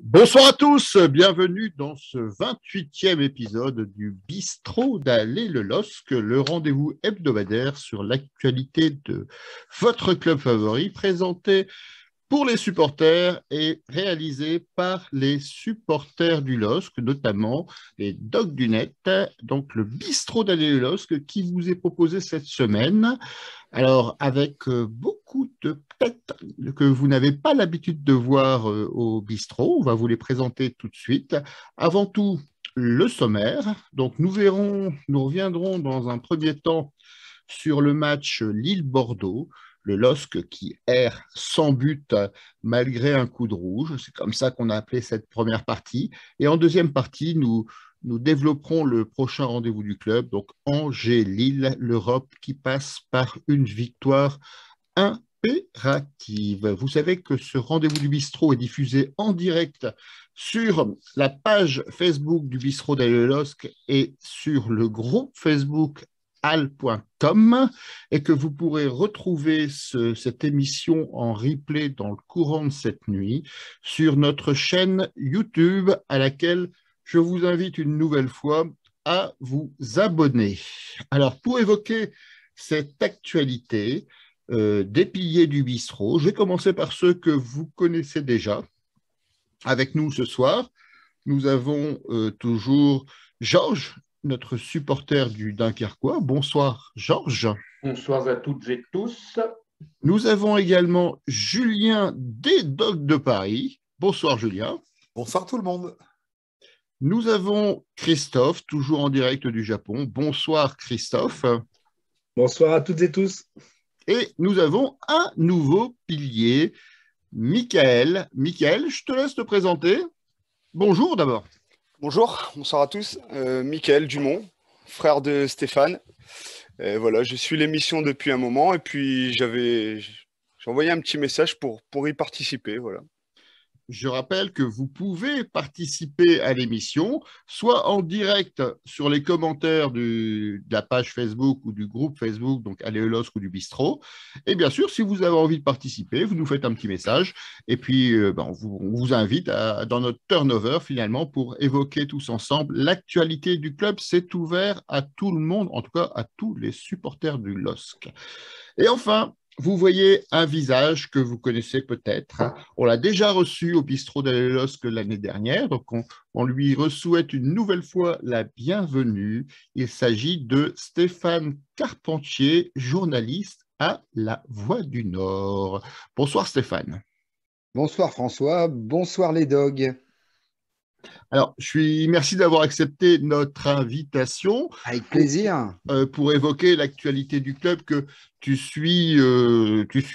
Bonsoir à tous, bienvenue dans ce 28e épisode du Bistrot d'Aller le LOSC, le rendez-vous hebdomadaire sur l'actualité de votre club favori, présenté pour les supporters et réalisé par les supporters du LOSC, notamment les Dogs du Net, donc le Bistrot d'Aller le LOSC qui vous est proposé cette semaine. Alors, avec beaucoup de têtes que vous n'avez pas l'habitude de voir au bistrot, on va vous les présenter tout de suite. Avant tout, le sommaire. Donc, nous reviendrons dans un premier temps sur le match Lille-Bordeaux, le LOSC qui erre sans but malgré un coup de rouge. C'est comme ça qu'on a appelé cette première partie. Et en deuxième partie, nous développerons le prochain rendez-vous du club, donc Angers-Lille, l'Europe qui passe par une victoire impérative. Vous savez que ce rendez-vous du bistrot est diffusé en direct sur la page Facebook du bistrot d'Aille-le-LOSC et sur le groupe Facebook al.com et que vous pourrez retrouver cette émission en replay dans le courant de cette nuit sur notre chaîne YouTube à laquelle je vous invite une nouvelle fois à vous abonner. Alors, pour évoquer cette actualité des piliers du bistrot, je vais commencer par ceux que vous connaissez déjà. Avec nous ce soir, nous avons toujours Georges, notre supporter du Dunkerquois. Bonsoir, Georges. Bonsoir à toutes et tous. Nous avons également Julien des Dogs de Paris. Bonsoir, Julien. Bonsoir tout le monde. Nous avons Christophe, toujours en direct du Japon. Bonsoir, Christophe. Bonsoir à toutes et tous. Et nous avons un nouveau pilier, Michael. Michael, je te laisse te présenter. Bonjour d'abord. Bonsoir à tous. Michael Dumont, frère de Stéphane. Voilà, je suis l'émission depuis un moment et puis j'ai envoyé un petit message pour y participer. Voilà. Je rappelle que vous pouvez participer à l'émission, soit en direct sur les commentaires de la page Facebook ou du groupe Facebook, donc Allez le LOSC ou du Bistrot. Et bien sûr, si vous avez envie de participer, vous nous faites un petit message. Et puis, on vous invite dans notre turnover, finalement, pour évoquer tous ensemble l'actualité du club. C'est ouvert à tout le monde, en tout cas à tous les supporters du LOSC. Et enfin, vous voyez un visage que vous connaissez peut-être. On l'a déjà reçu au bistrot d'Aille le LOSC l'année dernière, donc on lui souhaite une nouvelle fois la bienvenue. Il s'agit de Stéphane Carpentier, journaliste à La Voix du Nord. Bonsoir Stéphane. Bonsoir François, bonsoir les dogs. Alors, merci d'avoir accepté notre invitation. Avec plaisir. Pour évoquer l'actualité du club que tu suis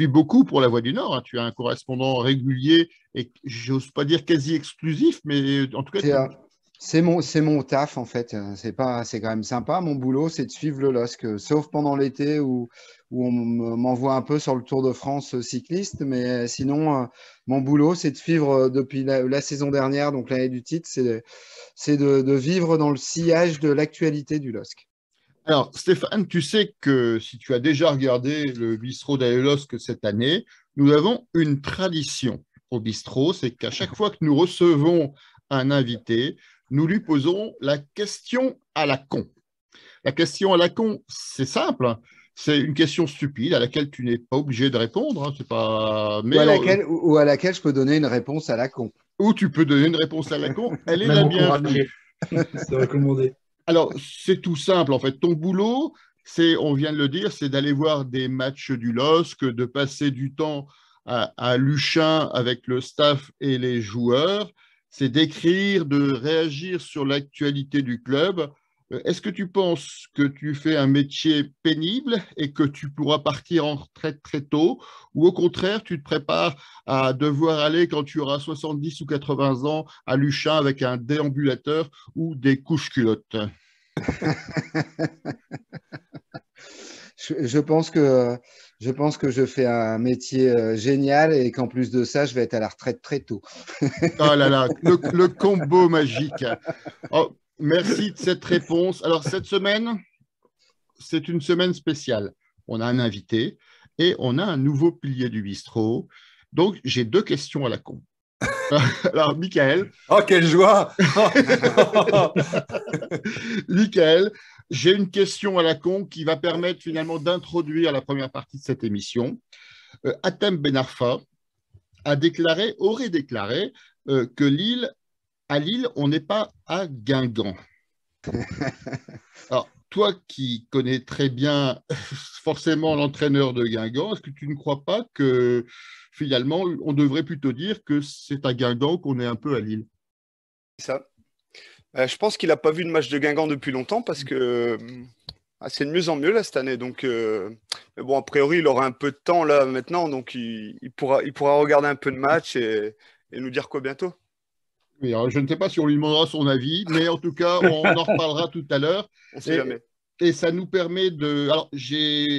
beaucoup pour La Voix du Nord. Hein. Tu es un correspondant régulier et j'ose pas dire quasi exclusif, mais en tout cas… C'est mon taf en fait. C'est quand même sympa. Mon boulot, c'est de suivre le LOSC, sauf pendant l'été où on m'envoie un peu sur le Tour de France cycliste. Mais sinon, mon boulot, c'est de suivre depuis la saison dernière, donc l'année du titre, c'est de vivre dans le sillage de l'actualité du LOSC. Alors, Stéphane, tu sais que si tu as déjà regardé le bistrot d'Aille le LOSC cette année, nous avons une tradition au bistrot, c'est qu'à chaque fois que nous recevons un invité, nous lui posons la question à la con. La question à la con, c'est simple, c'est une question stupide à laquelle tu n'es pas obligé de répondre. Hein, c'est pas… Mais ou à laquelle je peux donner une réponse à la con. Ou tu peux donner une réponse à la con, elle est la bienvenue. C'est recommandé. Alors, c'est tout simple, en fait. Ton boulot, on vient de le dire, c'est d'aller voir des matchs du LOSC, de passer du temps à Luchin avec le staff et les joueurs. C'est d'écrire, de réagir sur l'actualité du club. Est-ce que tu penses que tu fais un métier pénible et que tu pourras partir en retraite très tôt, ou au contraire, tu te prépares à devoir aller, quand tu auras 70 ou 80 ans, à Luchin avec un déambulateur ou des couches-culottes? Je pense que je fais un métier génial et qu'en plus de ça, je vais être à la retraite très tôt. Oh là là, le combo magique. Oh, merci de cette réponse. Alors, cette semaine, c'est une semaine spéciale. On a un invité et on a un nouveau pilier du bistrot. Donc, j'ai deux questions à la con. Alors, Michael, Oh, quelle joie! Michael, j'ai une question à la con qui va permettre finalement d'introduire la première partie de cette émission. Hatem Ben Arfa aurait déclaré que à Lille, on n'est pas à Guingamp. Alors, toi qui connais très bien forcément l'entraîneur de Guingamp, est-ce que tu ne crois pas que finalement, on devrait plutôt dire que c'est à Guingamp qu'on est un peu à Lille? Ça. Je pense qu'il n'a pas vu de match de Guingamp depuis longtemps parce que c'est de mieux en mieux là cette année. Donc, mais bon, a priori, il aura un peu de temps là maintenant, donc il pourra regarder un peu de match et nous dire quoi bientôt. Oui, alors, je ne sais pas si on lui demandera son avis, mais en tout cas, on en reparlera tout à l'heure. On ne sait jamais. Et ça nous permet de. Alors,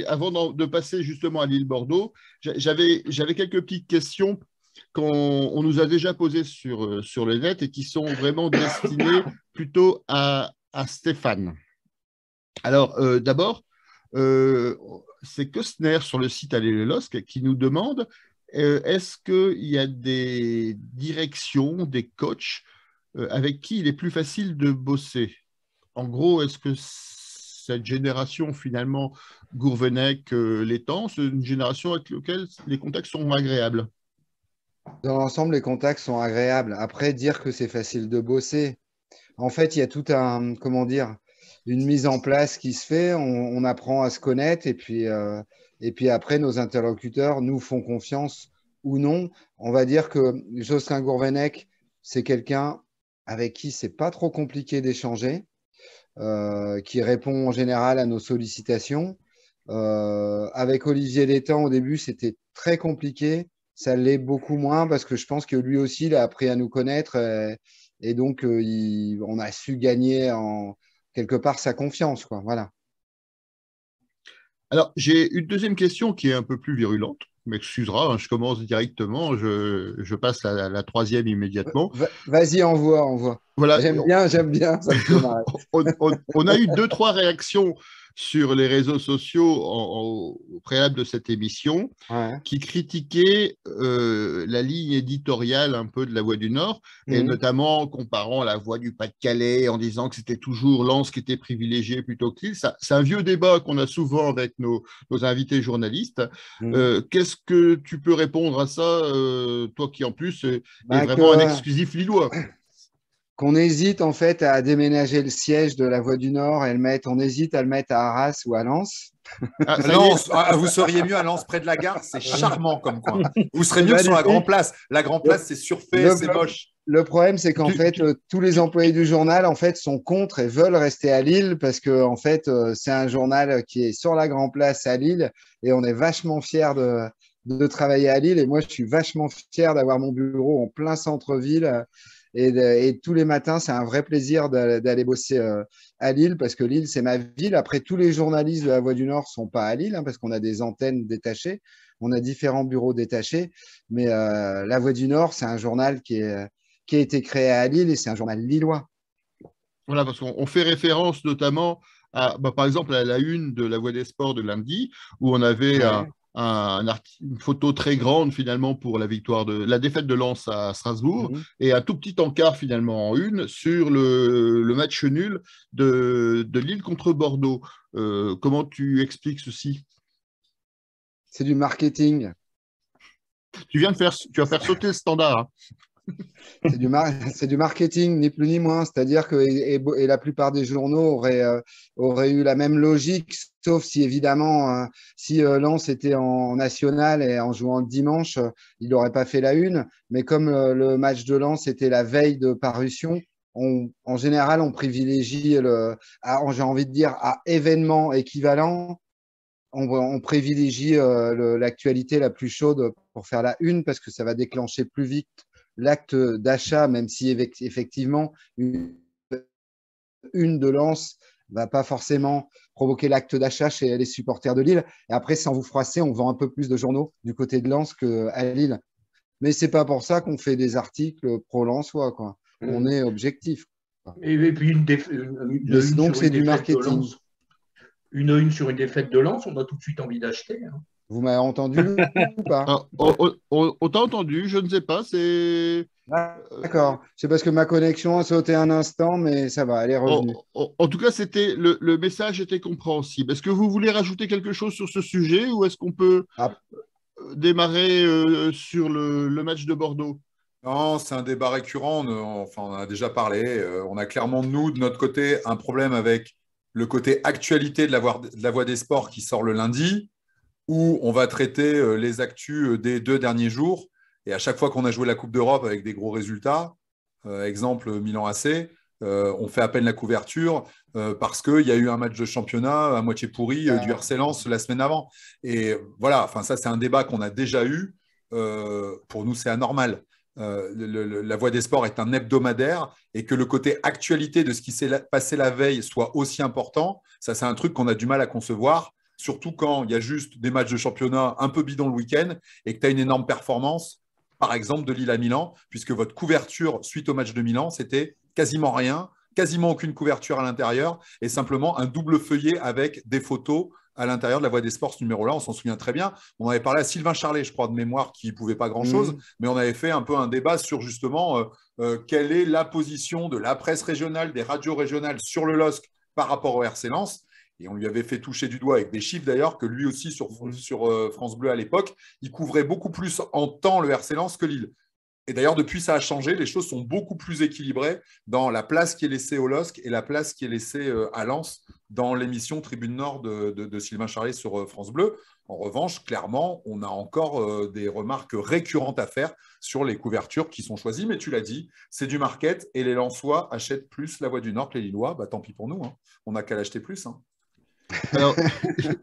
avant de passer justement à Lille-Bordeaux, j'avais quelques petites questions qu'on nous a déjà posées sur le net et qui sont vraiment destinées plutôt à Stéphane. Alors, d'abord, c'est Kostner sur le site Aller le LOSC qui nous demande est-ce qu'il y a des directions, des coachs avec qui il est plus facile de bosser? En gros, est-ce que cette génération, finalement, Gourvenec, Létang, c'est une génération avec laquelle les contacts sont agréables? Dans l'ensemble, les contacts sont agréables. Après, dire que c'est facile de bosser, en fait, il y a tout un, comment dire, une mise en place qui se fait. On apprend à se connaître et puis après, nos interlocuteurs nous font confiance ou non. On va dire que Jocelyn Gourvenec, c'est quelqu'un avec qui c'est pas trop compliqué d'échanger, qui répond en général à nos sollicitations. Avec Olivier Létang, au début, c'était très compliqué. Ça l'est beaucoup moins parce que je pense que lui aussi, il a appris à nous connaître et donc on a su gagner quelque part sa confiance, quoi. Voilà. Alors, j'ai une deuxième question qui est un peu plus virulente. M'excusera, hein, je commence directement, je passe à la troisième immédiatement. Vas-y, envoie. Voilà, j'aime bien, ça me fait marrer. on a eu 2-3 réactions sur les réseaux sociaux au préalable de cette émission qui critiquaient la ligne éditoriale un peu de La Voix du Nord, et notamment comparant La Voix du Pas-de-Calais en disant que c'était toujours Lens qui était privilégié plutôt que Lille. C'est un vieux débat qu'on a souvent avec nos invités journalistes. Qu'est-ce que tu peux répondre à ça, toi qui en plus est vraiment un exclusif lillois? Qu'on hésite en fait à déménager le siège de La Voix du Nord et on hésite à le mettre à Arras ou à Lens. Lens, vous seriez mieux à Lens près de la gare, c'est charmant comme coin. Vous serez mieux que sur la Grand Place. La Grand Place, c'est surfait, c'est moche. Le problème, c'est qu'en fait, tous les employés du journal en fait sont contre et veulent rester à Lille parce que en fait, c'est un journal qui est sur la Grand Place à Lille et on est vachement fiers de travailler à Lille. Et moi, je suis vachement fier d'avoir mon bureau en plein centre-ville. Et tous les matins, c'est un vrai plaisir d'aller bosser à Lille parce que Lille, c'est ma ville. Après, tous les journalistes de La Voix du Nord ne sont pas à Lille parce qu'on a des antennes détachées. On a différents bureaux détachés. Mais La Voix du Nord, c'est un journal qui a été créé à Lille et c'est un journal lillois. Voilà, parce qu'on fait référence notamment par exemple, à la une de La Voix des Sports de lundi, où on avait une photo très grande finalement pour la défaite de Lens à Strasbourg et un tout petit encart finalement en une sur le match nul de Lille contre Bordeaux. Comment tu expliques ceci? C'est du marketing. Tu vas faire sauter le standard. Hein. C'est du marketing, ni plus ni moins. C'est-à-dire que et la plupart des journaux auraient eu la même logique, sauf si évidemment, si Lens était en national et en jouant le dimanche, il n'aurait pas fait la une. Mais comme le match de Lens était la veille de parution, en général, on privilégie j'ai envie de dire, à événement équivalent, on privilégie l'actualité la plus chaude pour faire la une parce que ça va déclencher plus vite l'acte d'achat, même si effectivement une de Lens va pas forcément provoquer l'acte d'achat chez les supporters de Lille. Et après, sans vous froisser, on vend un peu plus de journaux du côté de Lens qu'à Lille. Mais c'est pas pour ça qu'on fait des articles pro-lensois, quoi. On est objectif. Et puis donc c'est du marketing. Une sur une défaite de Lens, on a tout de suite envie d'acheter. Hein. Vous m'avez entendu ou pas? Ah, on t'a entendu, je ne sais pas, c'est... D'accord. C'est parce que ma connexion a sauté un instant, mais ça va, elle est revenue. En tout cas, le message était compréhensible. Est-ce que vous voulez rajouter quelque chose sur ce sujet ou est-ce qu'on peut Ah, démarrer sur le match de Bordeaux? Non, c'est un débat récurrent. Enfin, on en a déjà parlé. On a clairement, nous, de notre côté, un problème avec le côté actualité de la Voix des Sports qui sort le lundi, où on va traiter les actus des 2 derniers jours. Et à chaque fois qu'on a joué la Coupe d'Europe avec des gros résultats, exemple Milan AC, on fait à peine la couverture parce qu'il y a eu un match de championnat à moitié pourri du RC Lens la semaine avant. Et voilà, enfin, ça, c'est un débat qu'on a déjà eu. Pour nous, c'est anormal. La Voix des Sports est un hebdomadaire et que le côté actualité de ce qui s'est passé la veille soit aussi important, ça, c'est un truc qu'on a du mal à concevoir, surtout quand il y a juste des matchs de championnat un peu bidons le week-end et que tu as une énorme performance, par exemple de Lille à Milan, puisque votre couverture suite au match de Milan, c'était quasiment rien, quasiment aucune couverture à l'intérieur et simplement un double feuillet avec des photos à l'intérieur de la Voix des Sports, ce numéro-là, on s'en souvient très bien. On avait parlé à Sylvain Charlet, je crois, de mémoire, qui ne pouvait pas grand-chose, mais on avait fait un peu un débat sur justement quelle est la position de la presse régionale, des radios régionales sur le LOSC par rapport au RC Lens. Et on lui avait fait toucher du doigt avec des chiffres d'ailleurs que lui aussi sur France Bleu à l'époque, il couvrait beaucoup plus en temps le RC Lens que Lille. Et d'ailleurs, depuis, ça a changé. Les choses sont beaucoup plus équilibrées dans la place qui est laissée au LOSC et la place qui est laissée à Lens dans l'émission Tribune Nord de Sylvain Charlet sur France Bleu. En revanche, clairement, on a encore des remarques récurrentes à faire sur les couvertures qui sont choisies. Mais tu l'as dit, c'est du market et les Lensois achètent plus la Voix du Nord que les Lillois. Bah, tant pis pour nous, hein. On n'a qu'à l'acheter plus. Hein. Alors,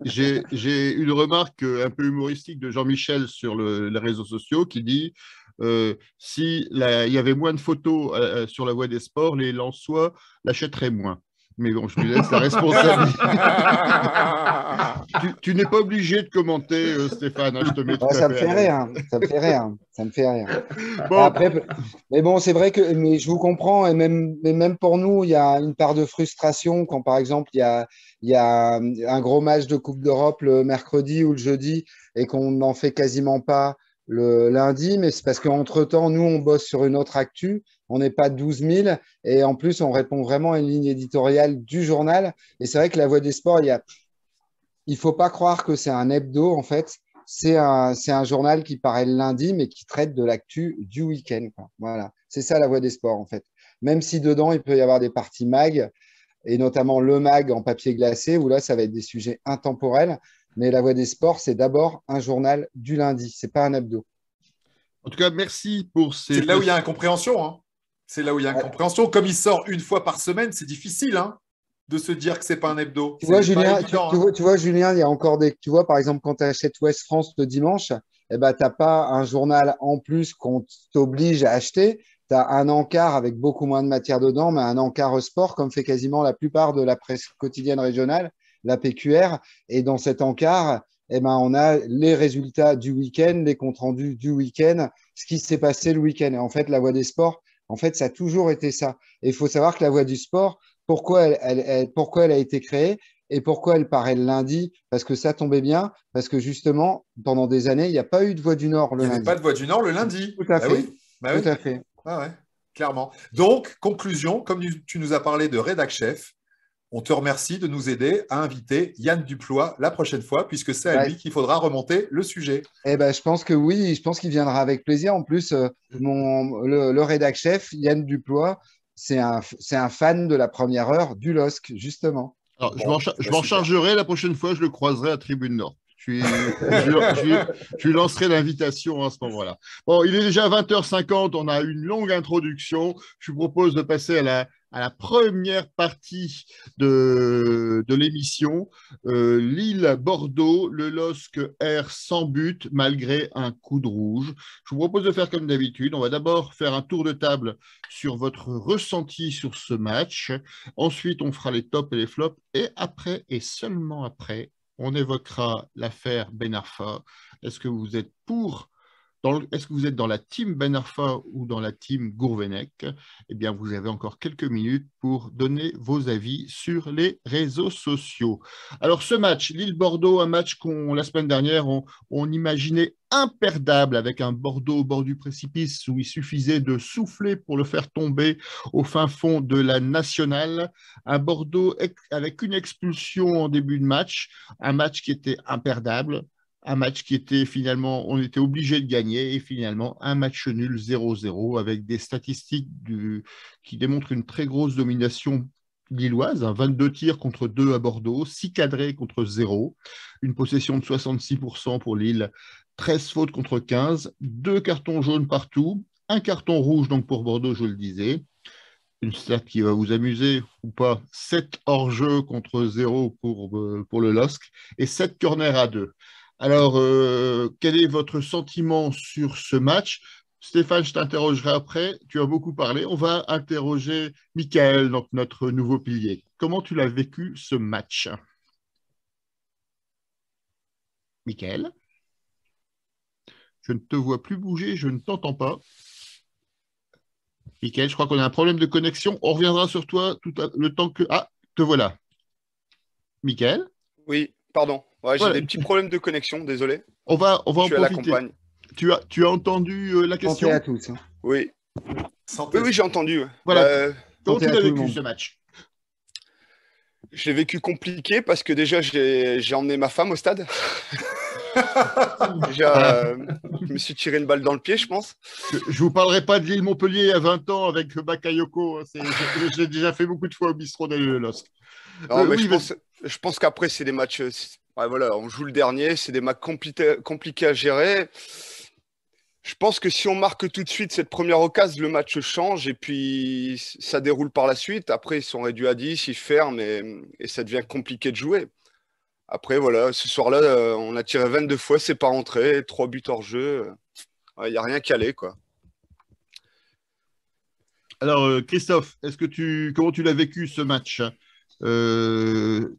j'ai une remarque un peu humoristique de Jean-Michel sur les réseaux sociaux qui dit si il y avait moins de photos sur la Voie des Sports, les Lensois l'achèteraient moins. Mais bon, je lui laisse la responsabilité. Tu n'es pas obligé de commenter, Stéphane, hein, je te mets tout ça à me fait fait à l'aise. rire, ça me fait rire, ça me fait rire. Bon, Après, mais bon, c'est vrai que mais je vous comprends, et même pour nous, il y a une part de frustration quand, par exemple, il y a un gros match de Coupe d'Europe le mercredi ou le jeudi et qu'on n'en fait quasiment pas le lundi, mais c'est parce qu'entre-temps, nous, on bosse sur une autre actu, on n'est pas 12 000, et en plus, on répond vraiment à une ligne éditoriale du journal. Et c'est vrai que la Voix des Sports, il faut pas croire que c'est un hebdo, en fait. C'est un journal qui paraît le lundi, mais qui traite de l'actu du week-end, quoi. Voilà. C'est ça la Voix des Sports, en fait. Même si dedans, il peut y avoir des parties mag, et notamment le mag en papier glacé, où là, ça va être des sujets intemporels. Mais la Voix des Sports, c'est d'abord un journal du lundi. C'est pas un hebdo. en tout cas, merci pour ces... C'est là où il y a incompréhension. Hein. C'est là où il y a incompréhension. Comme il sort une fois par semaine, c'est difficile hein, de se dire que c'est pas un hebdo. Tu vois, C'est pas Julien, évident, hein. tu vois, Julien, il y a encore des. Tu vois, par exemple, quand tu achètes Ouest France le dimanche, eh ben, tu n'as pas un journal en plus qu'on t'oblige à acheter. Tu as un encart avec beaucoup moins de matière dedans, mais un encart sport, comme fait quasiment la plupart de la presse quotidienne régionale, la PQR. Et dans cet encart, eh ben, on a les résultats du week-end, les comptes rendus du week-end, ce qui s'est passé le week-end. Et en fait, la Voix des Sports, en fait, ça a toujours été ça. Et il faut savoir que la Voix du Sport, pourquoi elle a été créée et pourquoi elle paraît le lundi, parce que ça tombait bien, parce que justement, pendant des années, il n'y a pas eu de Voix du Nord Il le n'y avait lundi. pas de Voix du Nord le lundi. Tout à Bah fait. oui. Bah Tout oui. à fait. Ah ouais, clairement. Donc, conclusion, comme tu nous as parlé de Rédac Chef, on te remercie de nous aider à inviter Yann Duploy la prochaine fois, puisque c'est à Ouais. lui qu'il faudra remonter le sujet. Eh ben, je pense que oui, je pense qu'il viendra avec plaisir. En plus, le rédac chef, Yann Duploy, c'est un fan de la première heure du LOSC, justement. Alors, Bon, je bah, m'en super. chargerai la prochaine fois, je le croiserai à Tribune Nord. Je lui lancerai l'invitation à ce moment-là. Bon, il est déjà 20h50, on a une longue introduction. Je vous propose de passer à la première partie de l'émission. Lille-Bordeaux, le LOSC erre sans but malgré un coup de rouge. Je vous propose de faire comme d'habitude. On va d'abord faire un tour de table sur votre ressenti sur ce match. Ensuite, on fera les tops et les flops. Et après, et seulement après, on évoquera l'affaire Ben Arfa. Est-ce que vous êtes pour est-ce que vous êtes dans la team Ben Arfa ou dans la team Gourvenec? Eh bien, vous avez encore quelques minutes pour donner vos avis sur les réseaux sociaux. Alors, ce match, Lille-Bordeaux, un match la semaine dernière, on imaginait imperdable avec un Bordeaux au bord du précipice où il suffisait de souffler pour le faire tomber au fin fond de la nationale. Un Bordeaux avec une expulsion en début de match, un match qui était imperdable. Un match qui était finalement, on était obligé de gagner et finalement un match nul 0-0 avec des statistiques qui démontrent une très grosse domination lilloise, 22 tirs contre 2 à Bordeaux, 6 cadrés contre 0, une possession de 66% pour Lille, 13 fautes contre 15, 2 cartons jaunes partout, un carton rouge donc pour Bordeaux, je le disais. Une stat qui va vous amuser ou pas, 7 hors-jeu contre 0 pour le LOSC et 7 corners à 2. Alors, quel est votre sentiment sur ce match? Stéphane, je t'interrogerai après. Tu as beaucoup parlé. On va interroger Michael, donc notre nouveau pilier. Comment tu l'as vécu ce match? Michael? Je ne te vois plus bouger, je ne t'entends pas. Michael, je crois qu'on a un problème de connexion. On reviendra sur toi le temps que... Ah, te voilà. Michael? Oui, pardon. Ouais, j'ai Voilà. des petits problèmes de connexion, désolé. On va en Je suis à la profiter. campagne. Tu as entendu la question? Santé à tous. Hein. Oui, Santé. oui, j'ai entendu. Voilà. Comment santé tu à l'as tout le vécu monde. ce match? Je l'ai vécu compliqué parce que déjà, j'ai emmené ma femme au stade. Déjà, je me suis tiré une balle dans le pied, je pense. Je ne vous parlerai pas de l'île Montpellier à 20 ans avec Bakayoko. J'ai déjà fait beaucoup de fois au bistrot d'Aile LOSC. Non, mais Oui, je pense qu'après, c'est des matchs. Ouais, voilà, on joue le dernier, c'est des matchs compliqués à gérer. Je pense que si on marque tout de suite cette première occasion, le match change et puis ça déroule par la suite. Après, ils sont réduits à 10, ils ferment et ça devient compliqué de jouer. Après, voilà, ce soir-là, on a tiré 22 fois, c'est pas rentré, 3 buts hors jeu. Il n'y a rien calé, quoi. Alors, Christophe, comment tu l'as vécu ce match? Euh,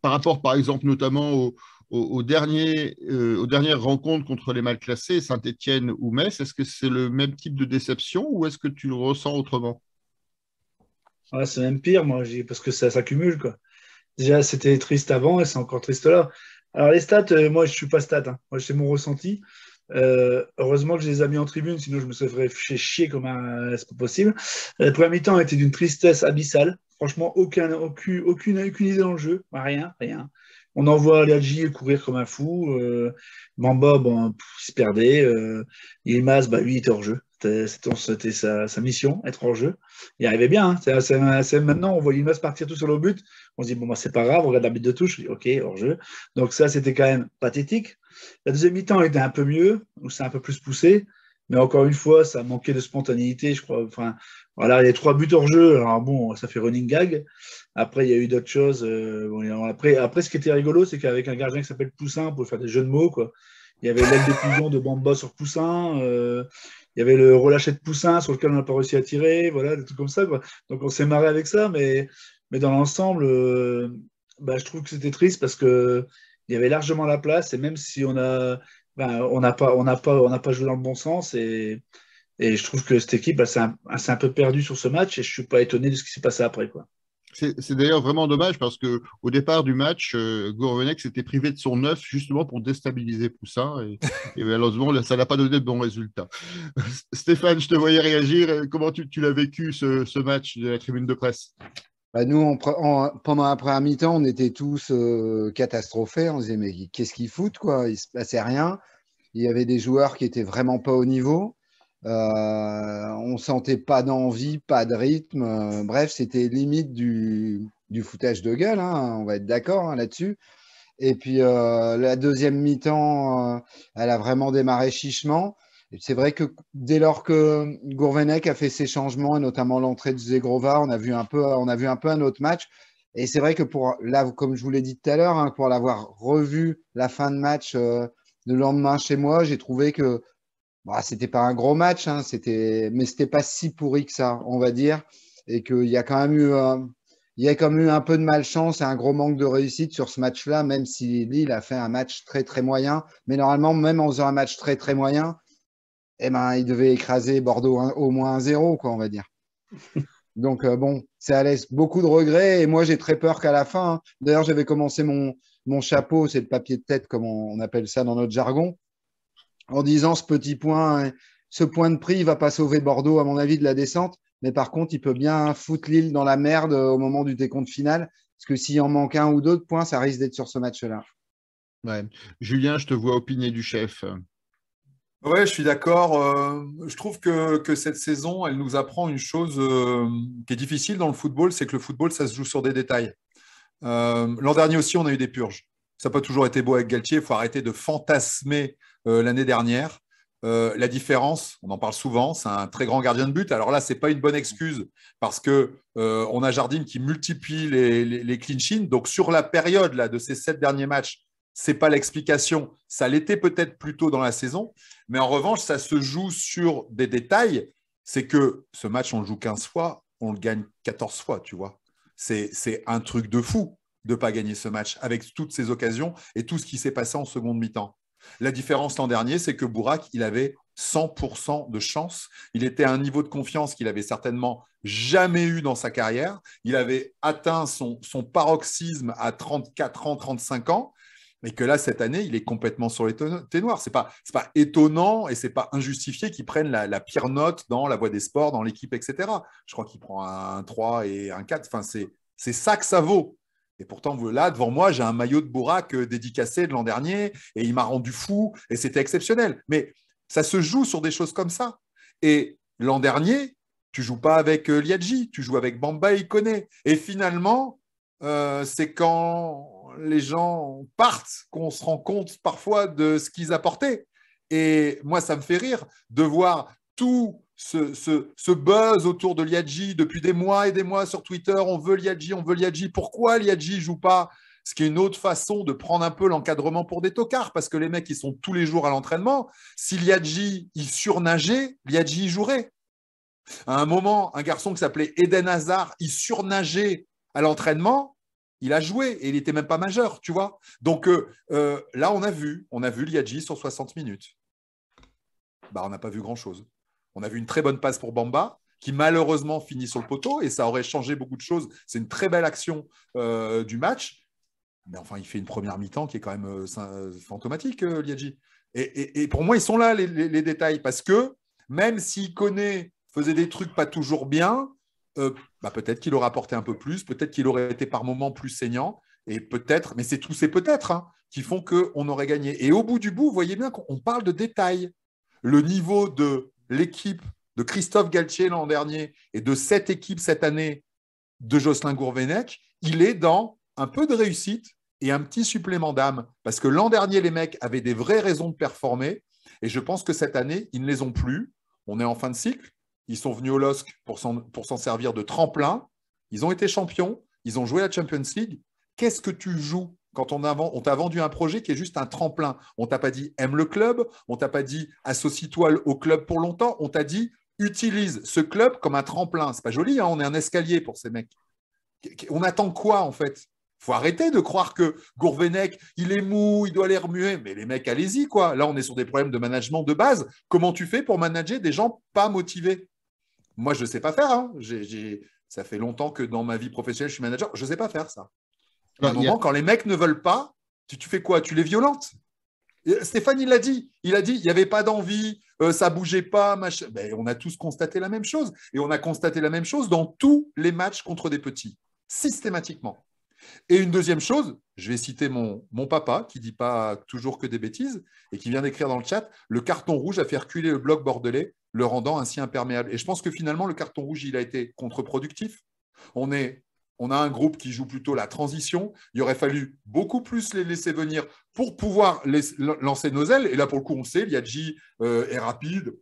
Par rapport, par exemple, notamment aux dernières rencontres contre les mal classés, Saint-Étienne ou Metz, est-ce que c'est le même type de déception ou est-ce que tu le ressens autrement? Ouais, c'est même pire, moi, parce que ça s'accumule, quoi. Déjà, c'était triste avant et c'est encore triste là. Alors, les stats, moi, je suis pas stat. Hein. Moi, c'est mon ressenti. Heureusement que je les ai mis en tribune, sinon je me serais fait chier comme un... C'est pas possible. La première mi-temps était d'une tristesse abyssale. Franchement, aucune idée dans le jeu. Rien, rien. On envoie Algi courir comme un fou. Mamba, bon, il se perdait. Yilmaz, bah, lui, il était hors jeu. C'était sa mission, être hors jeu. Il arrivait bien. Hein. Maintenant, on voit Yilmaz partir tout seul au but. On se dit, bon, bah, c'est pas grave, on regarde l'arbitre de touche. Ok, hors jeu. Donc, ça, c'était quand même pathétique. La deuxième mi-temps était un peu mieux, où c'est un peu plus poussé. Mais encore une fois, ça manquait de spontanéité, je crois. Enfin, voilà, il y a 3 buts hors jeu. Alors bon, ça fait running gag. Après, il y a eu d'autres choses. Bon, après, ce qui était rigolo, c'est qu'avec un gardien qui s'appelle Poussin, on pouvait faire des jeux de mots, quoi. Il y avait l'aile de pigeon de Bamba sur Poussin. Il y avait le relâché de Poussin sur lequel on n'a pas réussi à tirer. Voilà, des trucs comme ça, quoi. Donc, on s'est marré avec ça. Mais dans l'ensemble, bah, je trouve que c'était triste parce que il y avait largement la place. Et même si on n'a pas joué dans le bon sens. Et je trouve que cette équipe, bah, c'est un peu perdu sur ce match. Et je ne suis pas étonné de ce qui s'est passé après, quoi. C'est d'ailleurs vraiment dommage parce qu'au départ du match, Gourvenec s'était privé de son neuf justement pour déstabiliser Poussin et malheureusement, ça n'a pas donné de bons résultats. Stéphane, je te voyais réagir. Comment tu l'as vécu ce match de la tribune de presse? Bah, nous, pendant la première mi-temps, on était tous catastrophés. On se disait, mais qu'est-ce qu'ils foutent, quoi? Il ne se passait rien. Il y avait des joueurs qui étaient vraiment pas au niveau. On sentait pas d'envie, pas de rythme. Bref, c'était limite du foutage de gueule, hein, on va être d'accord hein, là-dessus. Et puis la deuxième mi-temps, elle a vraiment démarré chichement. Et c'est vrai que dès lors que Gourvenec a fait ses changements, et notamment l'entrée de Zegrova, on a vu un peu un autre match. Et c'est vrai que là, comme je vous l'ai dit tout à l'heure, hein, pour l'avoir revu la fin de match le lendemain chez moi, j'ai trouvé que bah, c'était pas un gros match, hein, mais c'était pas si pourri que ça, on va dire, et qu'il y a quand même eu un peu de malchance et un gros manque de réussite sur ce match-là, même si Lille a fait un match très très moyen. Mais normalement, même en faisant un match très très moyen, eh ben, il devait écraser Bordeaux au moins 1-0, quoi, on va dire. Donc, bon, ça laisse beaucoup de regrets. Et moi, j'ai très peur qu'à la fin, hein, d'ailleurs, j'avais commencé mon chapeau, c'est le papier de tête, comme on appelle ça dans notre jargon, en disant ce petit point, hein, ce point de prix, il va pas sauver Bordeaux, à mon avis, de la descente. Mais par contre, il peut bien foutre Lille dans la merde au moment du décompte final. Parce que s'il en manque un ou deux points, ça risque d'être sur ce match-là. Ouais. Julien, je te vois opiner du chef. Ouais, je suis d'accord. Je trouve que cette saison, elle nous apprend une chose qui est difficile dans le football, c'est que le football, ça se joue sur des détails. L'an dernier aussi, on a eu des purges. Ça n'a pas toujours été beau avec Galtier. Il faut arrêter de fantasmer l'année dernière. La différence, on en parle souvent, c'est un très grand gardien de but. Alors là, ce n'est pas une bonne excuse parce qu'on a Jardim qui multiplie les clean sheets. Donc sur la période là, de ces 7 derniers matchs, ce n'est pas l'explication. Ça l'était peut-être plus tôt dans la saison. Mais en revanche, ça se joue sur des détails. C'est que ce match, on le joue 15 fois, on le gagne 14 fois, tu vois. C'est un truc de fou de ne pas gagner ce match avec toutes ces occasions et tout ce qui s'est passé en seconde mi-temps. La différence l'an dernier, c'est que Bourak, il avait 100% de chance. Il était à un niveau de confiance qu'il avait certainement jamais eu dans sa carrière. Il avait atteint son paroxysme à 34 ans, 35 ans. Et que là, cette année, il est complètement sur les ténoirs. Ce n'est pas étonnant et ce n'est pas injustifié qu'il prenne la pire note dans la Voix des Sports, dans l'équipe, etc. Je crois qu'il prend un 3 et un 4. Enfin, c'est ça que ça vaut. Et pourtant, là, devant moi, j'ai un maillot de Bourak dédicacé de l'an dernier et il m'a rendu fou et c'était exceptionnel. Mais ça se joue sur des choses comme ça. Et l'an dernier, tu ne joues pas avec Liadji, tu joues avec Bamba et Koné. Et finalement, c'est quand les gens partent qu'on se rend compte parfois de ce qu'ils apportaient. Et moi, ça me fait rire de voir tout ce buzz autour de Liadji depuis des mois et des mois sur Twitter. On veut Liadji, on veut Liadji. Pourquoi Liadji ne joue pas? Ce qui est une autre façon de prendre un peu l'encadrement pour des tocards, parce que les mecs, ils sont tous les jours à l'entraînement. Si Liadji, il surnageait, Liadji, il jouerait. À un moment, un garçon qui s'appelait Eden Hazard, il surnageait à l'entraînement. Il a joué et il n'était même pas majeur, tu vois. Donc là, on a vu Liadji sur 60 minutes. Bah, on n'a pas vu grand-chose. On a vu une très bonne passe pour Bamba, qui malheureusement finit sur le poteau, et ça aurait changé beaucoup de choses. C'est une très belle action du match. Mais enfin, il fait une première mi-temps qui est quand même fantomatique, Liadji. Et pour moi, ils sont là, les détails, parce que même s'il faisait des trucs pas toujours bien, peut-être qu'il aurait apporté un peu plus, peut-être qu'il aurait été par moments plus saignant, et peut-être, mais c'est tous ces peut-être qui font qu'on aurait gagné. Et au bout du bout, vous voyez bien qu'on parle de détails. Le niveau de l'équipe de Christophe Galtier l'an dernier et de cette équipe cette année de Jocelyn Gourvenec, il est dans un peu de réussite et un petit supplément d'âme. Parce que l'an dernier, les mecs avaient des vraies raisons de performer, et je pense que cette année, ils ne les ont plus. On est en fin de cycle. Ils sont venus au LOSC pour s'en servir de tremplin. Ils ont été champions. Ils ont joué la Champions League. Qu'est-ce que tu joues quand on t'a vendu un projet qui est juste un tremplin? On t'a pas dit aime le club. On t'a pas dit associe-toi au club pour longtemps. On t'a dit utilise ce club comme un tremplin. C'est pas joli, hein, on est un escalier pour ces mecs. On attend quoi en fait? Il faut arrêter de croire que Gourvenec, il est mou, il doit les remuer. Mais les mecs, allez-y, quoi. Là, on est sur des problèmes de management de base. Comment tu fais pour manager des gens pas motivés? Moi, je ne sais pas faire. Hein. Ça fait longtemps que dans ma vie professionnelle, je suis manager. Je ne sais pas faire ça. À un moment, quand les mecs ne veulent pas, tu fais quoi? Tu les violentes? Stéphane, il l'a dit. Il a dit, il n'y avait pas d'envie, ça ne bougeait pas. Machin. Ben, on a tous constaté la même chose. Et on a constaté la même chose dans tous les matchs contre des petits, systématiquement. Et une deuxième chose, je vais citer mon papa, qui ne dit pas toujours que des bêtises, et qui vient d'écrire dans le chat, le carton rouge a fait reculer le bloc bordelais, le rendant ainsi imperméable. Et je pense que finalement, le carton rouge, il a été contre-productif. On a un groupe qui joue plutôt la transition. Il aurait fallu beaucoup plus les laisser venir pour pouvoir lancer nos ailes. Et là, pour le coup, on sait, Liadji est rapide,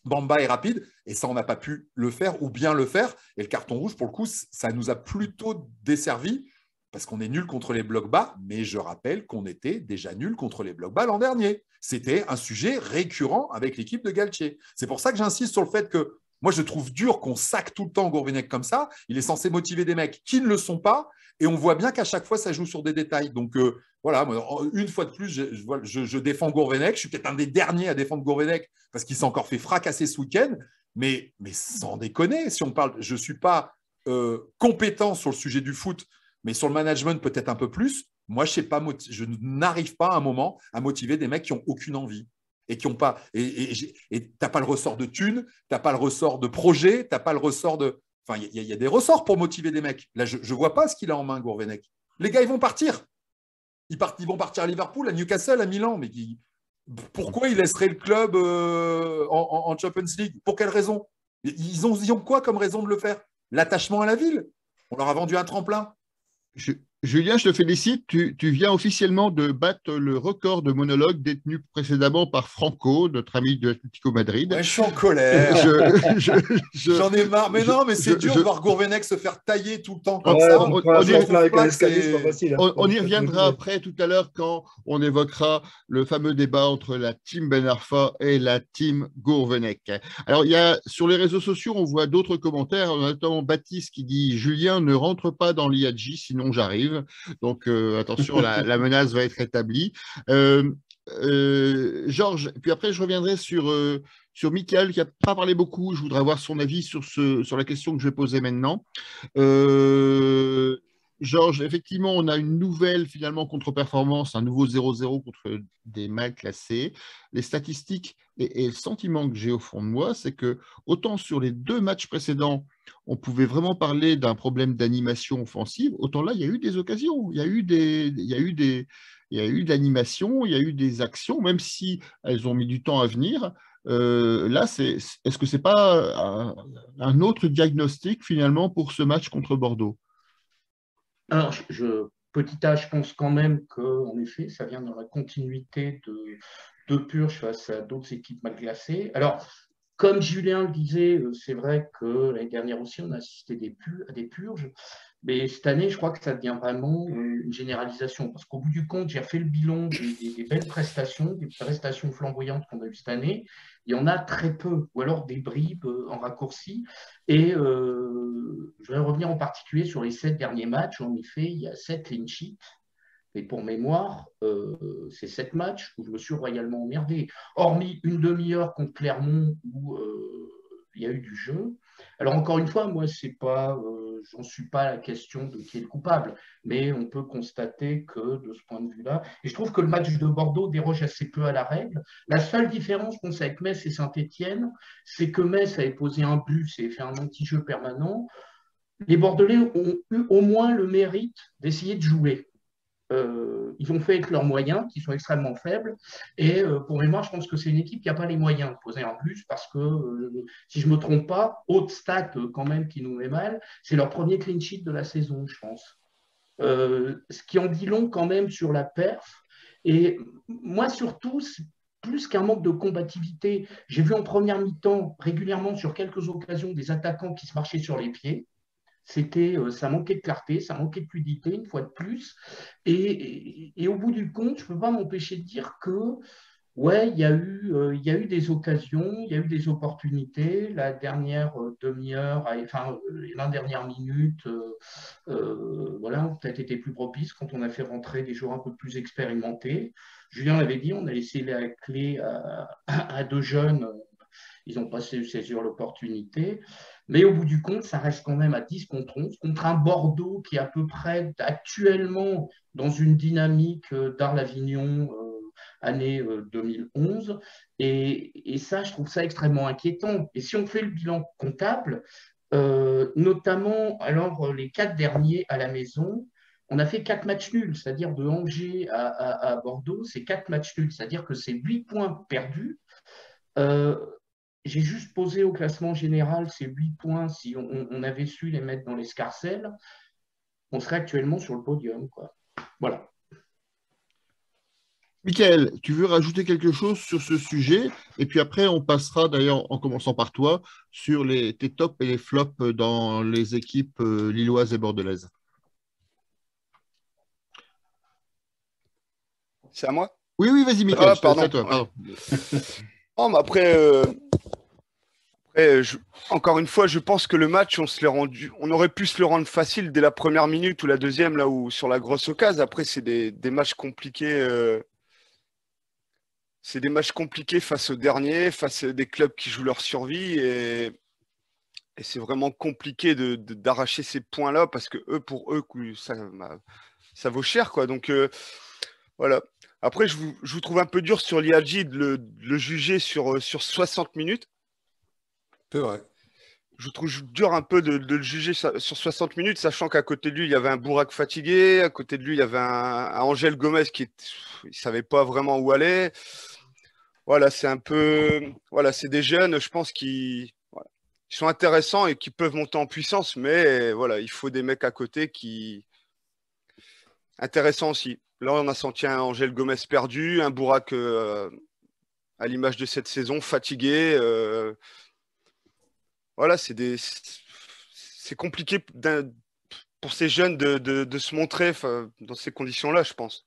Bamba est rapide, et ça, on n'a pas pu le faire ou bien le faire. Et le carton rouge, pour le coup, ça nous a plutôt desservi parce qu'on est nul contre les blocs bas, mais je rappelle qu'on était déjà nul contre les blocs bas l'an dernier. C'était un sujet récurrent avec l'équipe de Galtier. C'est pour ça que j'insiste sur le fait que Moi, je trouve dur qu'on sac tout le temps Gourvenec comme ça. Il est censé motiver des mecs qui ne le sont pas. Et on voit bien qu'à chaque fois, ça joue sur des détails. Donc, voilà, une fois de plus, je défends Gourvenec. Je suis peut-être un des derniers à défendre Gourvenec parce qu'il s'est encore fait fracasser ce week-end. Mais sans déconner, si on parle, je ne suis pas compétent sur le sujet du foot, mais sur le management peut-être un peu plus. Moi, je n'arrive pas à un moment à motiver des mecs qui n'ont aucune envie et qui n'ont pas. Et tu n'as pas le ressort de thunes, tu n'as pas le ressort de projet, tu n'as pas le ressort de. Enfin, il y a des ressorts pour motiver des mecs. Là, je ne vois pas ce qu'il a en main, Gourvenec. Les gars, ils vont partir. Ils vont partir à Liverpool, à Newcastle, à Milan. Mais pourquoi ils laisseraient le club en Champions League? Pour quelle raison? Ils ont quoi comme raison de le faire? L'attachement à la ville. On leur a vendu un tremplin. Julien, je te félicite. Tu viens officiellement de battre le record de monologue détenu précédemment par Franco, notre ami de l'Atlético Madrid. Ouais, je suis en colère. J'en ai marre. Mais non, mais c'est dur de voir Gourvenec se faire tailler tout le temps comme ça. On y reviendra après tout à l'heure quand on évoquera le fameux débat entre la team Ben Arfa et la team Gourvenec. Alors, sur les réseaux sociaux, on voit d'autres commentaires, notamment Baptiste qui dit « Julien, ne rentre pas dans l'IAG, sinon j'arrive ». Donc, attention, la menace va être établie. Georges, puis après, je reviendrai sur Mickaël, qui n'a pas parlé beaucoup. Je voudrais avoir son avis sur la question que je vais poser maintenant. Georges, effectivement, on a une nouvelle, finalement, contre-performance, un nouveau 0-0 contre des mal classés. Les statistiques et le sentiment que j'ai au fond de moi, c'est que autant sur les 2 matchs précédents, on pouvait vraiment parler d'un problème d'animation offensive, autant là, il y a eu des occasions, il y a eu de l'animation, il y a eu des actions, même si elles ont mis du temps à venir. Là, est-ce que ce n'est pas un autre diagnostic, finalement, pour ce match contre Bordeaux? Alors, petit A, je pense quand même qu'en effet, ça vient dans la continuité de Purge face à d'autres équipes mal classées. Alors, comme Julien le disait, c'est vrai que l'année dernière aussi, on a assisté à des purges. Mais cette année, je crois que ça devient vraiment une généralisation. Parce qu'au bout du compte, j'ai refait le bilan des belles prestations, des prestations flamboyantes qu'on a eues cette année. Il y en a très peu, ou alors des bribes en raccourci. Et je vais revenir en particulier sur les 7 derniers matchs. En effet, il y a 7 clean sheets. Et pour mémoire, c'est 7 matchs où je me suis royalement emmerdé. Hormis une demi-heure contre Clermont où il y a eu du jeu. Alors encore une fois, moi, j'en suis pas à la question de qui est le coupable, mais on peut constater que de ce point de vue-là, et je trouve que le match de Bordeaux déroge assez peu à la règle. La seule différence qu'on sait avec Metz et Saint-Étienne, c'est que Metz avait posé un bus et fait un anti-jeu permanent. Les Bordelais ont eu au moins le mérite d'essayer de jouer. Ils ont fait avec leurs moyens, qui sont extrêmement faibles. Et pour mémoire, je pense que c'est une équipe qui n'a pas les moyens de poser un plus, parce que, si je ne me trompe pas, haute stat quand même qui nous met mal, c'est leur premier clean sheet de la saison, je pense. Ce qui en dit long quand même sur la perf. Et moi, surtout, plus qu'un manque de combativité, j'ai vu en première mi-temps régulièrement sur quelques occasions des attaquants qui se marchaient sur les pieds. Ça manquait de clarté, ça manquait de fluidité, une fois de plus. Et au bout du compte, je ne peux pas m'empêcher de dire que, ouais, il y a eu des occasions, il y a eu des opportunités. La dernière demi-heure, enfin, la dernière minute, voilà, ont peut-être été plus propices quand on a fait rentrer des joueurs un peu plus expérimentés. Julien l'avait dit, on a laissé la clé à 2 jeunes. Ils n'ont pas su saisir l'opportunité. Mais au bout du compte, ça reste quand même à 10 contre 11, contre un Bordeaux qui est à peu près actuellement dans une dynamique d'Arles-Avignon année 2011. Et ça, je trouve ça extrêmement inquiétant. Et si on fait le bilan comptable, notamment alors les 4 derniers à la maison, on a fait 4 matchs nuls, c'est-à-dire de Angers à Bordeaux, c'est 4 matchs nuls, c'est-à-dire que c'est 8 points perdus. J'ai juste posé au classement général ces 8 points. Si on avait su les mettre dans l'escarcelle, on serait actuellement sur le podium, quoi. Voilà. Mickaël, tu veux rajouter quelque chose sur ce sujet? Et puis après, on passera, d'ailleurs, en commençant par toi, sur tes tops et les flops dans les équipes lilloises et bordelaises. C'est à moi? Oui, vas-y, Mickaël. Pardon. C'est à toi, pardon. Non, mais après, Après, encore une fois, je pense que le match, on aurait pu se le rendre facile dès la première minute ou la deuxième, là où sur la grosse occasion. Après, c'est des matchs compliqués. C'est des matchs compliqués face aux derniers, face à des clubs qui jouent leur survie. Et c'est vraiment compliqué d'arracher ces points-là parce que pour eux, ça vaut cher, quoi. Donc, voilà. Après, je vous trouve un peu dur sur Liadji de le juger sur 60 minutes. C'est vrai. Je trouve dur un peu de le juger sur 60 minutes, sachant qu'à côté de lui, il y avait un Bourak fatigué, à côté de lui, il y avait un Angel Gomez il savait pas vraiment où aller. Voilà, c'est un peu, voilà, c'est des jeunes, je pense, qui sont intéressants et qui peuvent monter en puissance, mais voilà, il faut des mecs à côté qui intéressants aussi. Là, on a senti un Angel Gomez perdu, un Bourak à l'image de cette saison, fatigué. Voilà, c'est compliqué pour ces jeunes de se montrer dans ces conditions-là, je pense.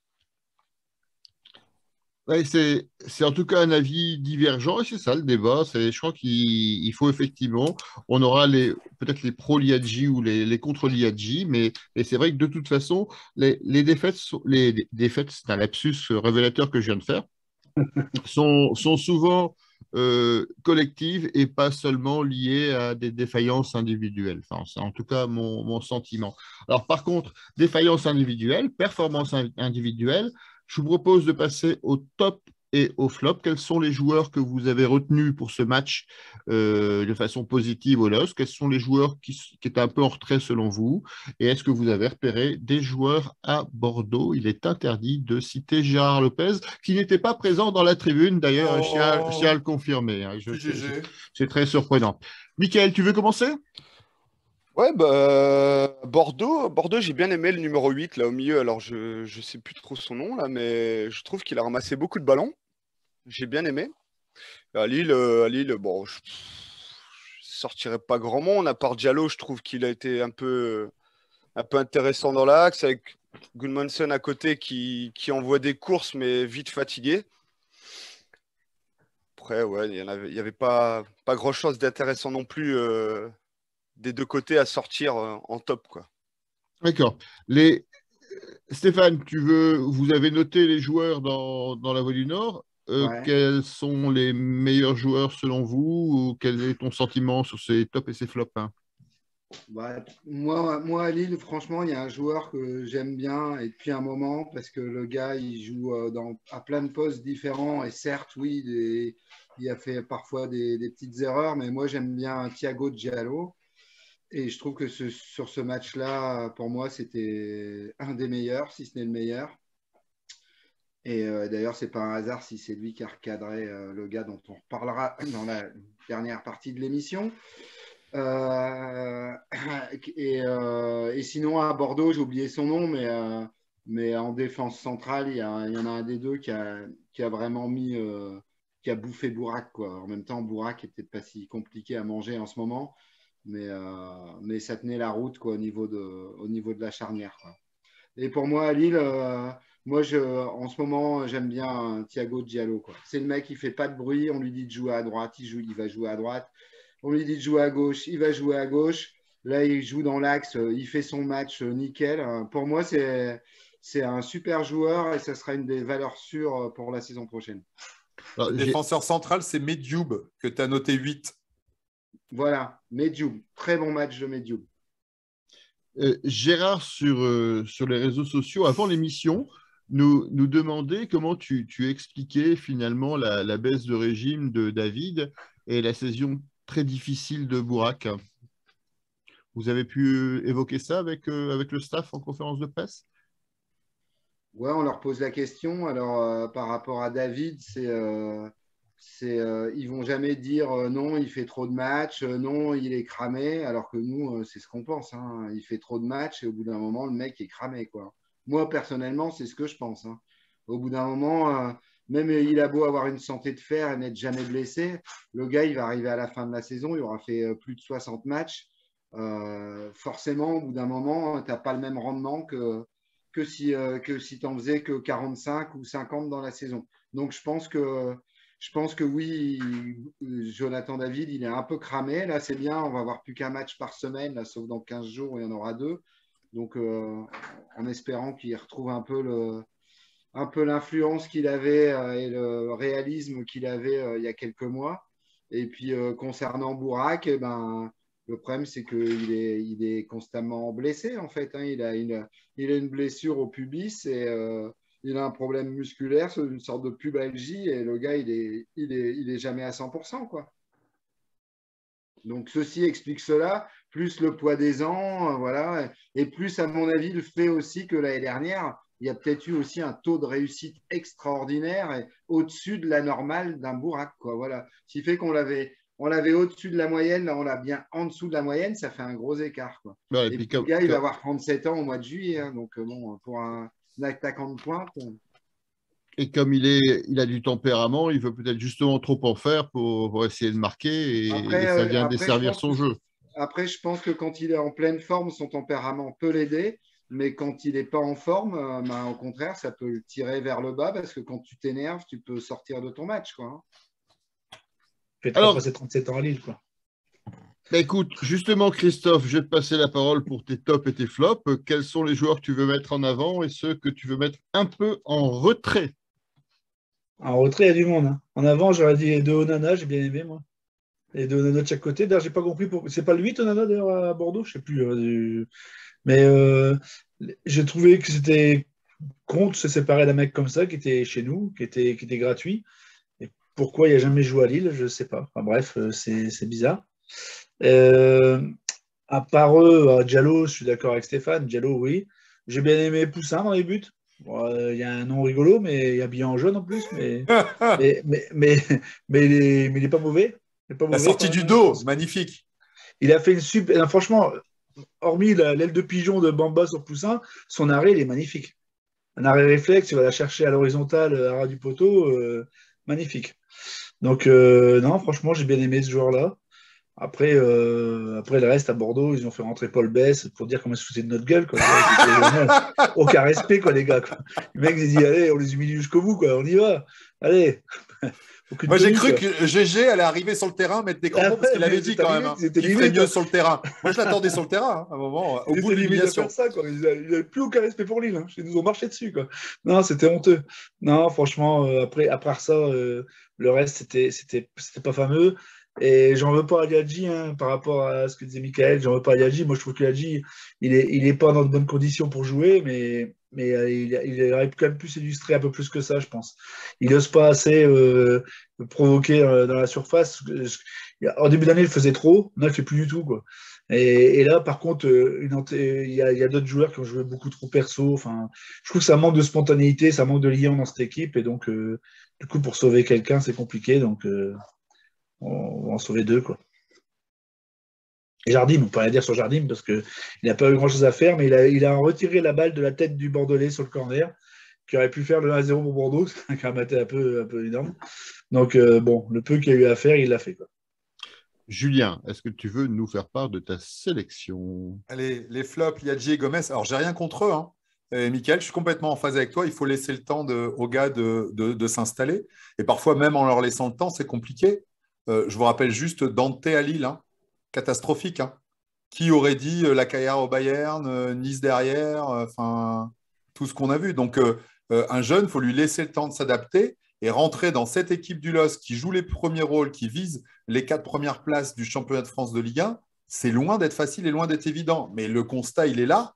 Ouais, c'est en tout cas un avis divergent et c'est ça le débat. Je crois qu'il faut effectivement, on aura peut-être les pro-Liadji ou les contre-Liadji, mais c'est vrai que de toute façon, les défaites, les défaites, c'est un lapsus révélateur que je viens de faire, sont souvent collectives et pas seulement liées à des défaillances individuelles. Enfin, c'est en tout cas mon sentiment. Alors par contre, défaillances individuelles, performances individuelles, je vous propose de passer au top et au flop. Quels sont les joueurs que vous avez retenus pour ce match de façon positive au LOSC? Quels sont les joueurs qui étaient un peu en retrait selon vous? Et est-ce que vous avez repéré des joueurs à Bordeaux? Il est interdit de citer Gérard Lopez, qui n'était pas présent dans la tribune, d'ailleurs, je tiens à le confirmer. Hein. GG. C'est très surprenant. Michael, tu veux commencer? Ouais, bah, Bordeaux, j'ai bien aimé le numéro 8 là au milieu. Alors, je sais plus trop son nom là, mais je trouve qu'il a ramassé beaucoup de ballons. J'ai bien aimé. À Lille, bon, je sortirais pas grand monde. À part Diallo, je trouve qu'il a été un peu intéressant dans l'axe, avec Gudmundsson à côté qui envoie des courses, mais vite fatigué. Après, ouais, il y avait pas grand-chose d'intéressant non plus des deux côtés à sortir en top, quoi. D'accord. Stéphane, vous avez noté les joueurs dans la Voie du Nord. Ouais. Quels sont les meilleurs joueurs selon vous? Ou quel est ton sentiment sur ces tops et ces flops, hein? Moi, à Lille, franchement, il y a un joueur que j'aime bien et depuis un moment parce que le gars, il joue à plein de postes différents et certes, oui, il a fait parfois des petites erreurs, mais moi, j'aime bien Thiago Diallo et je trouve que sur ce match-là, pour moi, c'était un des meilleurs, si ce n'est le meilleur. Et d'ailleurs, c'est pas un hasard si c'est lui qui a recadré le gars dont on reparlera dans la dernière partie de l'émission. Euh, et sinon, à Bordeaux, j'ai oublié son nom, mais en défense centrale, il y en a un des deux qui a vraiment qui a bouffé Bourak, quoi. En même temps, Bourak est peut-être pas si compliqué à manger en ce moment, mais ça tenait la route, quoi, au niveau de la charnière, quoi. Et pour moi, à Lille, en ce moment, j'aime bien Thiago Diallo, quoi. C'est le mec qui fait pas de bruit, on lui dit de jouer à droite, il va jouer à droite. On lui dit de jouer à gauche, il va jouer à gauche. Là, il joue dans l'axe, il fait son match nickel. Pour moi, c'est un super joueur et ça sera une des valeurs sûres pour la saison prochaine. Alors, Le défenseur central, c'est Medjoub, que tu as noté 8. Voilà, Medjoub. Très bon match de Medjoub. Gérard, sur les réseaux sociaux, avant l'émission, nous demandait comment tu expliquais finalement la baisse de régime de David et la saison très difficile de Bourak. Vous avez pu évoquer ça avec le staff en conférence de presse? Ouais, on leur pose la question. Alors, par rapport à David, ils vont jamais dire non, il fait trop de matchs, non, il est cramé, alors que nous, c'est ce qu'on pense, hein. Il fait trop de matchs et au bout d'un moment, le mec est cramé, quoi. Moi, personnellement, c'est ce que je pense, hein. Au bout d'un moment, même il a beau avoir une santé de fer et n'être jamais blessé, le gars, il va arriver à la fin de la saison, il aura fait plus de 60 matchs. Forcément, au bout d'un moment, tu n'as pas le même rendement que si tu en faisais que 45 ou 50 dans la saison. Donc, je pense que je pense que oui, Jonathan David, il est un peu cramé. Là, c'est bien, on va avoir plus qu'un match par semaine, là, sauf dans 15 jours, il y en aura 2. Donc, en espérant qu'il retrouve un peu l'influence qu'il avait et le réalisme qu'il avait il y a quelques mois. Et puis, concernant Bourak, eh ben, le problème, c'est qu'il est constamment blessé, en fait. Hein. Il a une blessure au pubis et il a un problème musculaire, c'est une sorte de pubalgie. Et le gars, il est jamais à 100%, quoi. Donc, ceci explique cela, plus le poids des ans, voilà. Et plus, à mon avis, le fait aussi que l'année dernière, il y a peut-être eu aussi un taux de réussite extraordinaire et au-dessus de la normale d'un Bourak, quoi. Voilà. Ce qui fait qu'on l'avait au-dessus de la moyenne, là, on l'a bien en dessous de la moyenne, ça fait un gros écart, quoi. Ouais, et puis, le gars, il va avoir 37 ans au mois de juillet, hein, donc bon, pour un attaquant de pointe. Et comme il a du tempérament, il veut peut-être justement trop en faire pour essayer de marquer et ça vient desservir son jeu. Après, je pense que quand il est en pleine forme, son tempérament peut l'aider. Mais quand il n'est pas en forme, ben, au contraire, ça peut le tirer vers le bas parce que quand tu t'énerves, tu peux sortir de ton match, quoi. Alors, passer 37 ans à Lille, quoi. Bah écoute, justement, Christophe, je vais te passer la parole pour tes tops et tes flops. Quels sont les joueurs que tu veux mettre en avant et ceux que tu veux mettre un peu en retrait? En retrait, il y a du monde. Hein. En avant, j'aurais dit les 2 Onana, j'ai bien aimé, moi. Les 2 Onana de chaque côté. D'ailleurs, j'ai pas compris pourquoi. C'est pas le 8 Onana, d'ailleurs, à Bordeaux, je sais plus. Mais j'ai trouvé que c'était con de se séparer d'un mec comme ça, qui était chez nous, qui était gratuit. Et pourquoi il n'a jamais joué à Lille, je ne sais pas. Enfin, bref, c'est bizarre. À part eux, Diallo, je suis d'accord avec Stéphane. Diallo, oui. J'ai bien aimé Poussin dans les buts. Bon, il y a un nom rigolo, mais il est habillé en jaune en plus. Mais il n'est pas mauvais. La sortie du dos, magnifique. Il a fait une super. Franchement, hormis l'aile de pigeon de Bamba sur Poussin, son arrêt, il est magnifique. Un arrêt réflexe, il va la chercher à l'horizontale, à ras du poteau, magnifique. Donc, non, franchement, j'ai bien aimé ce joueur-là. Après, le reste, à Bordeaux, ils ont fait rentrer Paul Bess pour dire comment ils se foutaient de notre gueule. Quoi. Aucun respect, quoi, les gars. Quoi. Le mec, il dit, allez, on les humilie jusqu'au bout, quoi. On y va. Allez. Moi, j'ai cru que GG allait arriver sur le terrain, mettre des crampons, parce qu'il avait dit quand même qu'il ferait mieux sur le terrain. Moi, je l'attendais sur le terrain, à un moment, au bout de l'humiliation. Il n'avait plus aucun respect pour Lille. Hein. Ils nous ont marché dessus. Quoi. Non, c'était honteux. Non, franchement, après ça, le reste, c'était pas fameux. Et j'en veux pas à Liadji, hein, par rapport à ce que disait Michael, j'en veux pas à Liadji. Moi, je trouve que Liadji, il est pas dans de bonnes conditions pour jouer, mais il aurait quand même pu s'illustrer un peu plus que ça, je pense. Il n'ose pas assez provoquer dans la surface. En début d'année, il faisait trop. Là, il ne fait plus du tout, quoi. Et là, par contre, il y a d'autres joueurs qui ont joué beaucoup trop perso. Enfin, je trouve que ça manque de spontanéité, ça manque de lien dans cette équipe. Et donc, du coup, pour sauver quelqu'un, c'est compliqué. Donc, on va en sauver 2, quoi. Et Jardim, on peut rien dire sur Jardim parce qu'il n'a pas eu grand-chose à faire, mais il a retiré la balle de la tête du Bordelais sur le corner, qui aurait pu faire le 1-0 pour Bordeaux, c'est quand même été un peu énorme. Donc, bon, le peu qu'il a eu à faire, il l'a fait, quoi. Julien, est-ce que tu veux nous faire part de ta sélection? Allez, les flops, Liadji et Gomez. Alors, j'ai rien contre eux, hein. Mickaël, je suis complètement en phase avec toi. Il faut laisser le temps aux gars de s'installer. Et parfois, même en leur laissant le temps, c'est compliqué. Je vous rappelle juste Dante à Lille, hein. Catastrophique. Hein. Qui aurait dit la Caillard au Bayern, Nice derrière, enfin, tout ce qu'on a vu. Donc, un jeune, il faut lui laisser le temps de s'adapter et rentrer dans cette équipe du LOSC qui joue les premiers rôles, qui vise les 4 premières places du championnat de France de Ligue 1. C'est loin d'être facile et loin d'être évident. Mais le constat, il est là.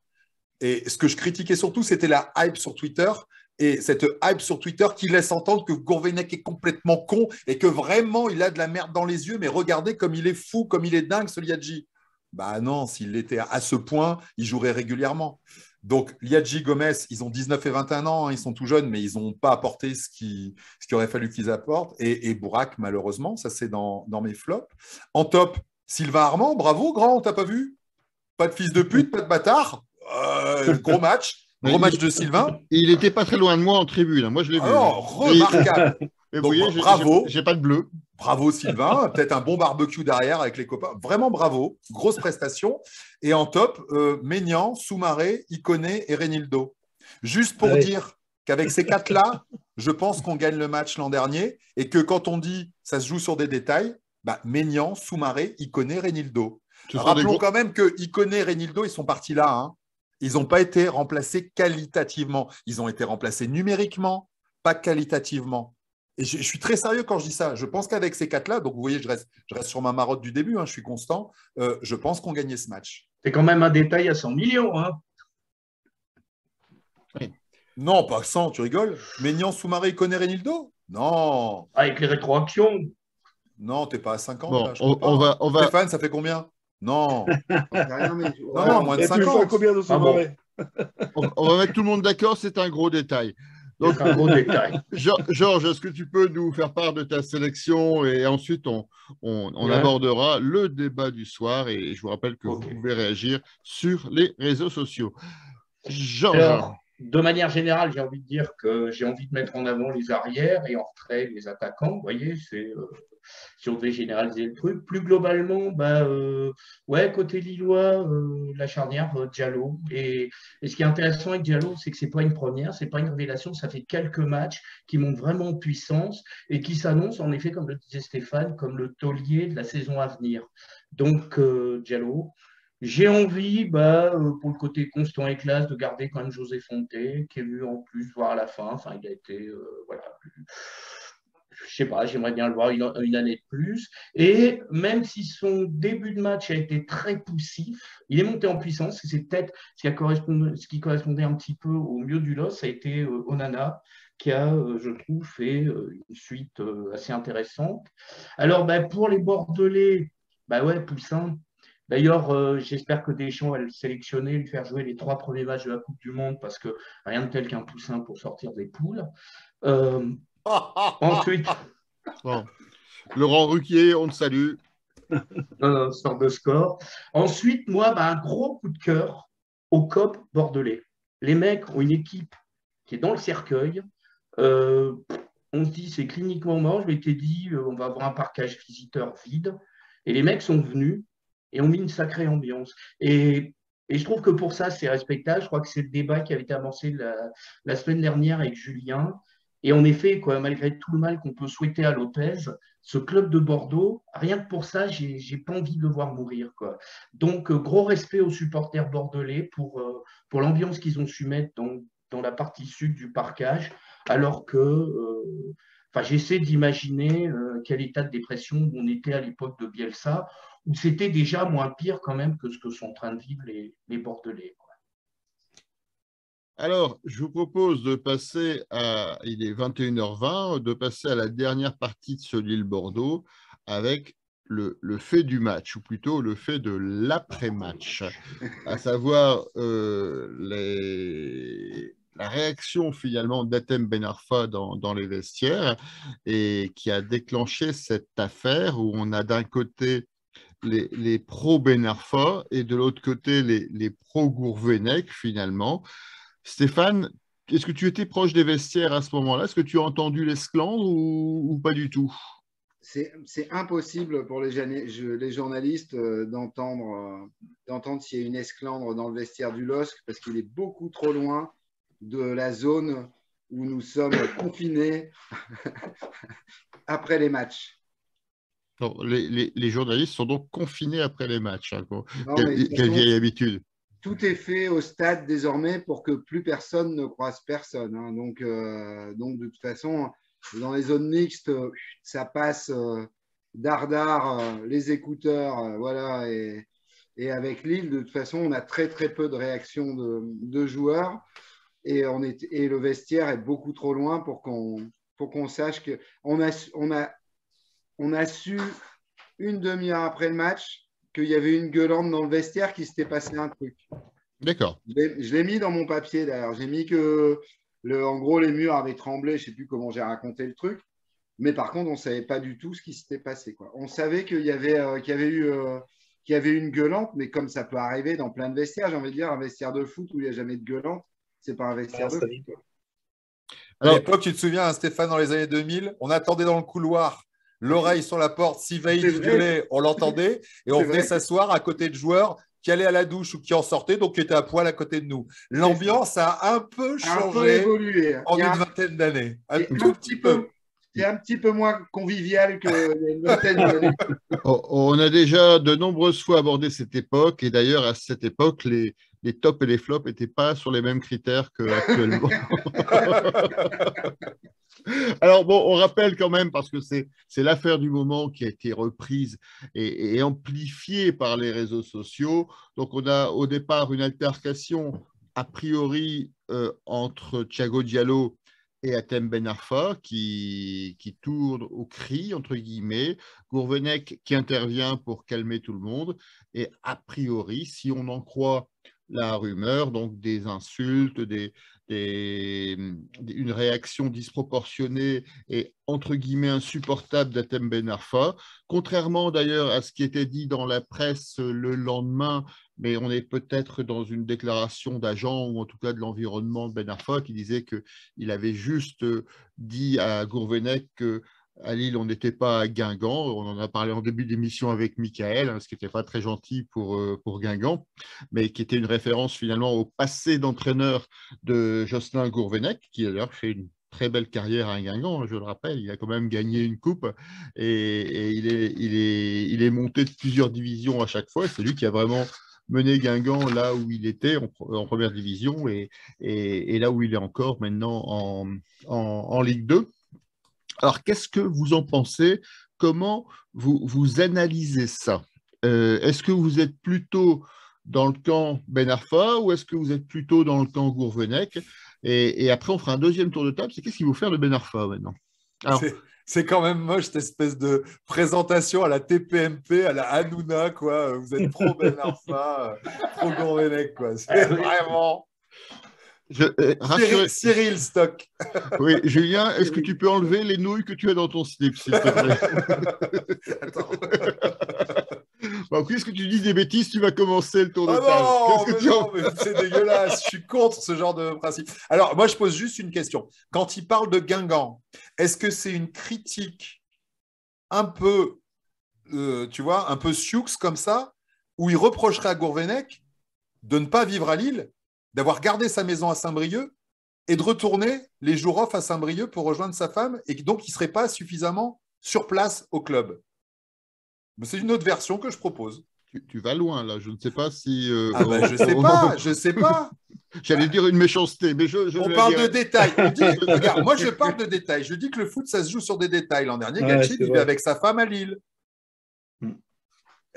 Et ce que je critiquais surtout, c'était la hype sur Twitter. Et cette hype sur Twitter qui laisse entendre que Gourvenec est complètement con et que vraiment, il a de la merde dans les yeux. Mais regardez comme il est fou, comme il est dingue, ce Liadji. Bah non, s'il était à ce point, il jouerait régulièrement. Donc, Liadji, Gomez, ils ont 19 et 21 ans, hein, ils sont tout jeunes, mais ils n'ont pas apporté ce qu'il aurait fallu qu'ils apportent. Et Bourak, malheureusement, ça c'est dans mes flops. En top, Sylvain Armand, bravo, grand, on t'a pas vu? Pas de fils de pute, pas de bâtard. Gros match. Gros match de Sylvain. Il n'était pas très loin de moi en tribune. Moi, je l'ai vu. Alors, remarquable. Et donc, vous voyez, bravo. J'ai pas de bleu. Bravo Sylvain. Peut-être un bon barbecue derrière avec les copains. Vraiment bravo. Grosse prestation. Et en top, Maignan, Soumaré, Iconé et Renildo. Juste pour dire qu'avec ces 4-là, je pense qu'on gagne le match l'an dernier et que quand on dit ça se joue sur des détails, Maignan, Soumaré, Ikoné, Renildo. Rappelons quand même que Ikoné et Renildo, ils sont partis là. Hein. Ils n'ont pas été remplacés qualitativement. Ils ont été remplacés numériquement, pas qualitativement. Et je suis très sérieux quand je dis ça. Je pense qu'avec ces 4-là, donc vous voyez, je reste sur ma marotte du début, hein, je suis constant, je pense qu'on gagnait ce match. C'est quand même un détail à 100 millions. Hein. Oui. Non, pas 100, tu rigoles. Maignan, Soumaré, Ikoné, Renildo? Non. Avec les rétroactions. Non, tu n'es pas à 50. Bon, là, on va... Stéphane, ça fait combien? Non. Non, moins de 50. Combien de Soumaré? On va mettre tout le monde d'accord, c'est un gros détail. Donc, un gros détail. Georges, est-ce que tu peux nous faire part de ta sélection et ensuite on abordera le débat du soir et je vous rappelle que vous pouvez réagir sur les réseaux sociaux. Georges. Alors, de manière générale, j'ai envie de dire que j'ai envie de mettre en avant les arrières et en retrait les attaquants. Vous voyez, si on devait généraliser le truc. Plus globalement, côté lillois, la charnière Diallo. Et ce qui est intéressant avec Diallo, c'est que ce n'est pas une première, ce n'est pas une révélation. Ça fait quelques matchs qui montent vraiment en puissance et qui s'annoncent, en effet, comme le disait Stéphane, comme le taulier de la saison à venir. Donc, Diallo. J'ai envie, pour le côté constant et classe, de garder quand même José Fonté, qui est venu en plus voir à la fin. Enfin, il a été, je sais pas, j'aimerais bien le voir une année de plus. Et même si son début de match a été très poussif, il est monté en puissance. Et c'est peut-être ce qui correspondait un petit peu au mieux du LOS, ça a été Onana, qui a, je trouve, fait une suite assez intéressante. Alors, pour les Bordelais, Poussin. D'ailleurs, j'espère que Deschamps va le sélectionner, lui faire jouer les 3 premiers matchs de la Coupe du Monde, parce que rien de tel qu'un Poussin pour sortir des poules. Ensuite. Bon. Laurent Ruquier, on te salue. Sort de score. Ensuite, moi, un gros coup de cœur au COP bordelais. Les mecs ont une équipe qui est dans le cercueil. On se dit, c'est cliniquement mort. Je m'étais dit, on va avoir un parcage visiteur vide. Et les mecs sont venus et ont mis une sacrée ambiance. Et je trouve que pour ça, c'est respectable. Je crois que c'est le débat qui avait été amorcé la semaine dernière avec Julien. Et en effet, malgré tout le mal qu'on peut souhaiter à Lopez, ce club de Bordeaux, rien que pour ça, j'ai pas envie de le voir mourir. Donc, gros respect aux supporters bordelais pour l'ambiance qu'ils ont su mettre dans la partie sud du parcage, alors que j'essaie d'imaginer quel état de dépression on était à l'époque de Bielsa, où c'était déjà moins pire quand même que ce que sont en train de vivre les Bordelais. Alors, je vous propose de passer il est 21h20, de passer à la dernière partie de ce Lille-Bordeaux avec le fait du match, ou plutôt le fait de l'après-match, à savoir la réaction finalement d'Hatem Ben Arfa dans les vestiaires et qui a déclenché cette affaire où on a d'un côté les pro-Ben Arfa et de l'autre côté les pro-Gourvenec finalement. Stéphane, est-ce que tu étais proche des vestiaires à ce moment-là? Est-ce que tu as entendu l'esclandre ou pas du tout? C'est impossible pour les journalistes d'entendre s'il y a une esclandre dans le vestiaire du LOSC parce qu'il est beaucoup trop loin de la zone où nous sommes confinés après les matchs. Non, les journalistes sont donc confinés après les matchs. Hein. Non, quelle vieille habitude. Tout est fait au stade désormais pour que plus personne ne croise personne. Hein. Donc, de toute façon, dans les zones mixtes, ça passe dardard, les écouteurs, voilà. Et avec Lille, de toute façon, on a très très peu de réactions de joueurs et le vestiaire est beaucoup trop loin pour qu'on sache que on a su une demi-heure après le match qu'il y avait une gueulante dans le vestiaire qui s'était passé un truc. D'accord. Je l'ai mis dans mon papier d'ailleurs. J'ai mis que, en gros, les murs avaient tremblé. Je ne sais plus comment j'ai raconté le truc. Mais par contre, on ne savait pas du tout ce qui s'était passé. On savait qu'il y avait une gueulante, mais comme ça peut arriver dans plein de vestiaires, j'ai envie de dire, un vestiaire de foot où il n'y a jamais de gueulante, ce n'est pas un vestiaire de foot. À l'époque, tu te souviens, Stéphane, dans les années 2000, on attendait dans le couloir, l'oreille sur la porte, si Vaïd gueulait, on l'entendait, et on venait s'asseoir à côté de joueurs qui allait à la douche ou qui en sortait, donc qui était à poil à côté de nous. L'ambiance a un peu Un peu changé évolué. en une vingtaine d'années. Un C'est tout petit peu. C'est un petit peu moins convivial qu'il y a une vingtaine d'années. On a déjà de nombreuses fois abordé cette époque, et d'ailleurs, à cette époque, les tops et les flops n'étaient pas sur les mêmes critères qu'actuellement. Alors, bon, on rappelle quand même, parce que c'est l'affaire du moment qui a été reprise et amplifiée par les réseaux sociaux. Donc, on a au départ une altercation a priori entre Thiago Diallo et Hatem Ben Arfa qui tourne au cri, entre guillemets. Gourvenec qui intervient pour calmer tout le monde. Et a priori, si on en croit la rumeur, donc des insultes, une réaction disproportionnée et entre guillemets insupportable d'Hatem Ben Arfa, contrairement d'ailleurs à ce qui était dit dans la presse le lendemain, mais on est peut-être dans une déclaration d'agent ou en tout cas de l'environnement de Ben Arfa qui disait qu'il avait juste dit à Gourvenec que à Lille, on n'était pas à Guingamp. On en a parlé en début d'émission avec Michael, ce qui n'était pas très gentil pour Guingamp, mais qui était une référence finalement au passé d'entraîneur de Jocelyn Gourvenec, qui d'ailleurs fait une très belle carrière à Guingamp, je le rappelle. Il a quand même gagné une coupe et il est monté de plusieurs divisions à chaque fois. C'est lui qui a vraiment mené Guingamp là où il était en première division et là où il est encore maintenant en Ligue 2. Alors, qu'est-ce que vous en pensez? Comment vous analysez ça? Est-ce que vous êtes plutôt dans le camp Ben Arfa ou est-ce que vous êtes plutôt dans le camp Gourvenec? Et après, on fera un deuxième tour de table. C'est qu'est-ce qu'il faut faire de Ben Arfa maintenant? Alors, c'est quand même moche cette espèce de présentation à la TPMP, à la Hanouna, quoi. Vous êtes pro Ben Arfa, pro Gourvenec, quoi. C'est vraiment... Cyril Stock. Oui, Julien, est-ce que tu peux enlever les nouilles que tu as dans ton slip, s'il te plaît? Attends. Bon, puisque tu dis des bêtises, tu vas commencer le tour de table. Non, mais c'est dégueulasse. Je suis contre ce genre de principe. Alors, moi, je pose juste une question. Quand il parle de Guingamp, est-ce que c'est une critique un peu, tu vois, un peu sioux comme ça, où il reprocherait à Gourvenec de ne pas vivre à Lille, d'avoir gardé sa maison à Saint-Brieuc et de retourner les jours off à Saint-Brieuc pour rejoindre sa femme et donc il ne serait pas suffisamment sur place au club. Mais c'est une autre version que je propose. Tu vas loin, là. Je ne sais pas si... je sais pas. J'allais dire une méchanceté, mais on parle de détails. Regarde, moi, je parle de détails. Je dis que le foot, ça se joue sur des détails. L'an dernier, Gatchi vivait avec sa femme à Lille.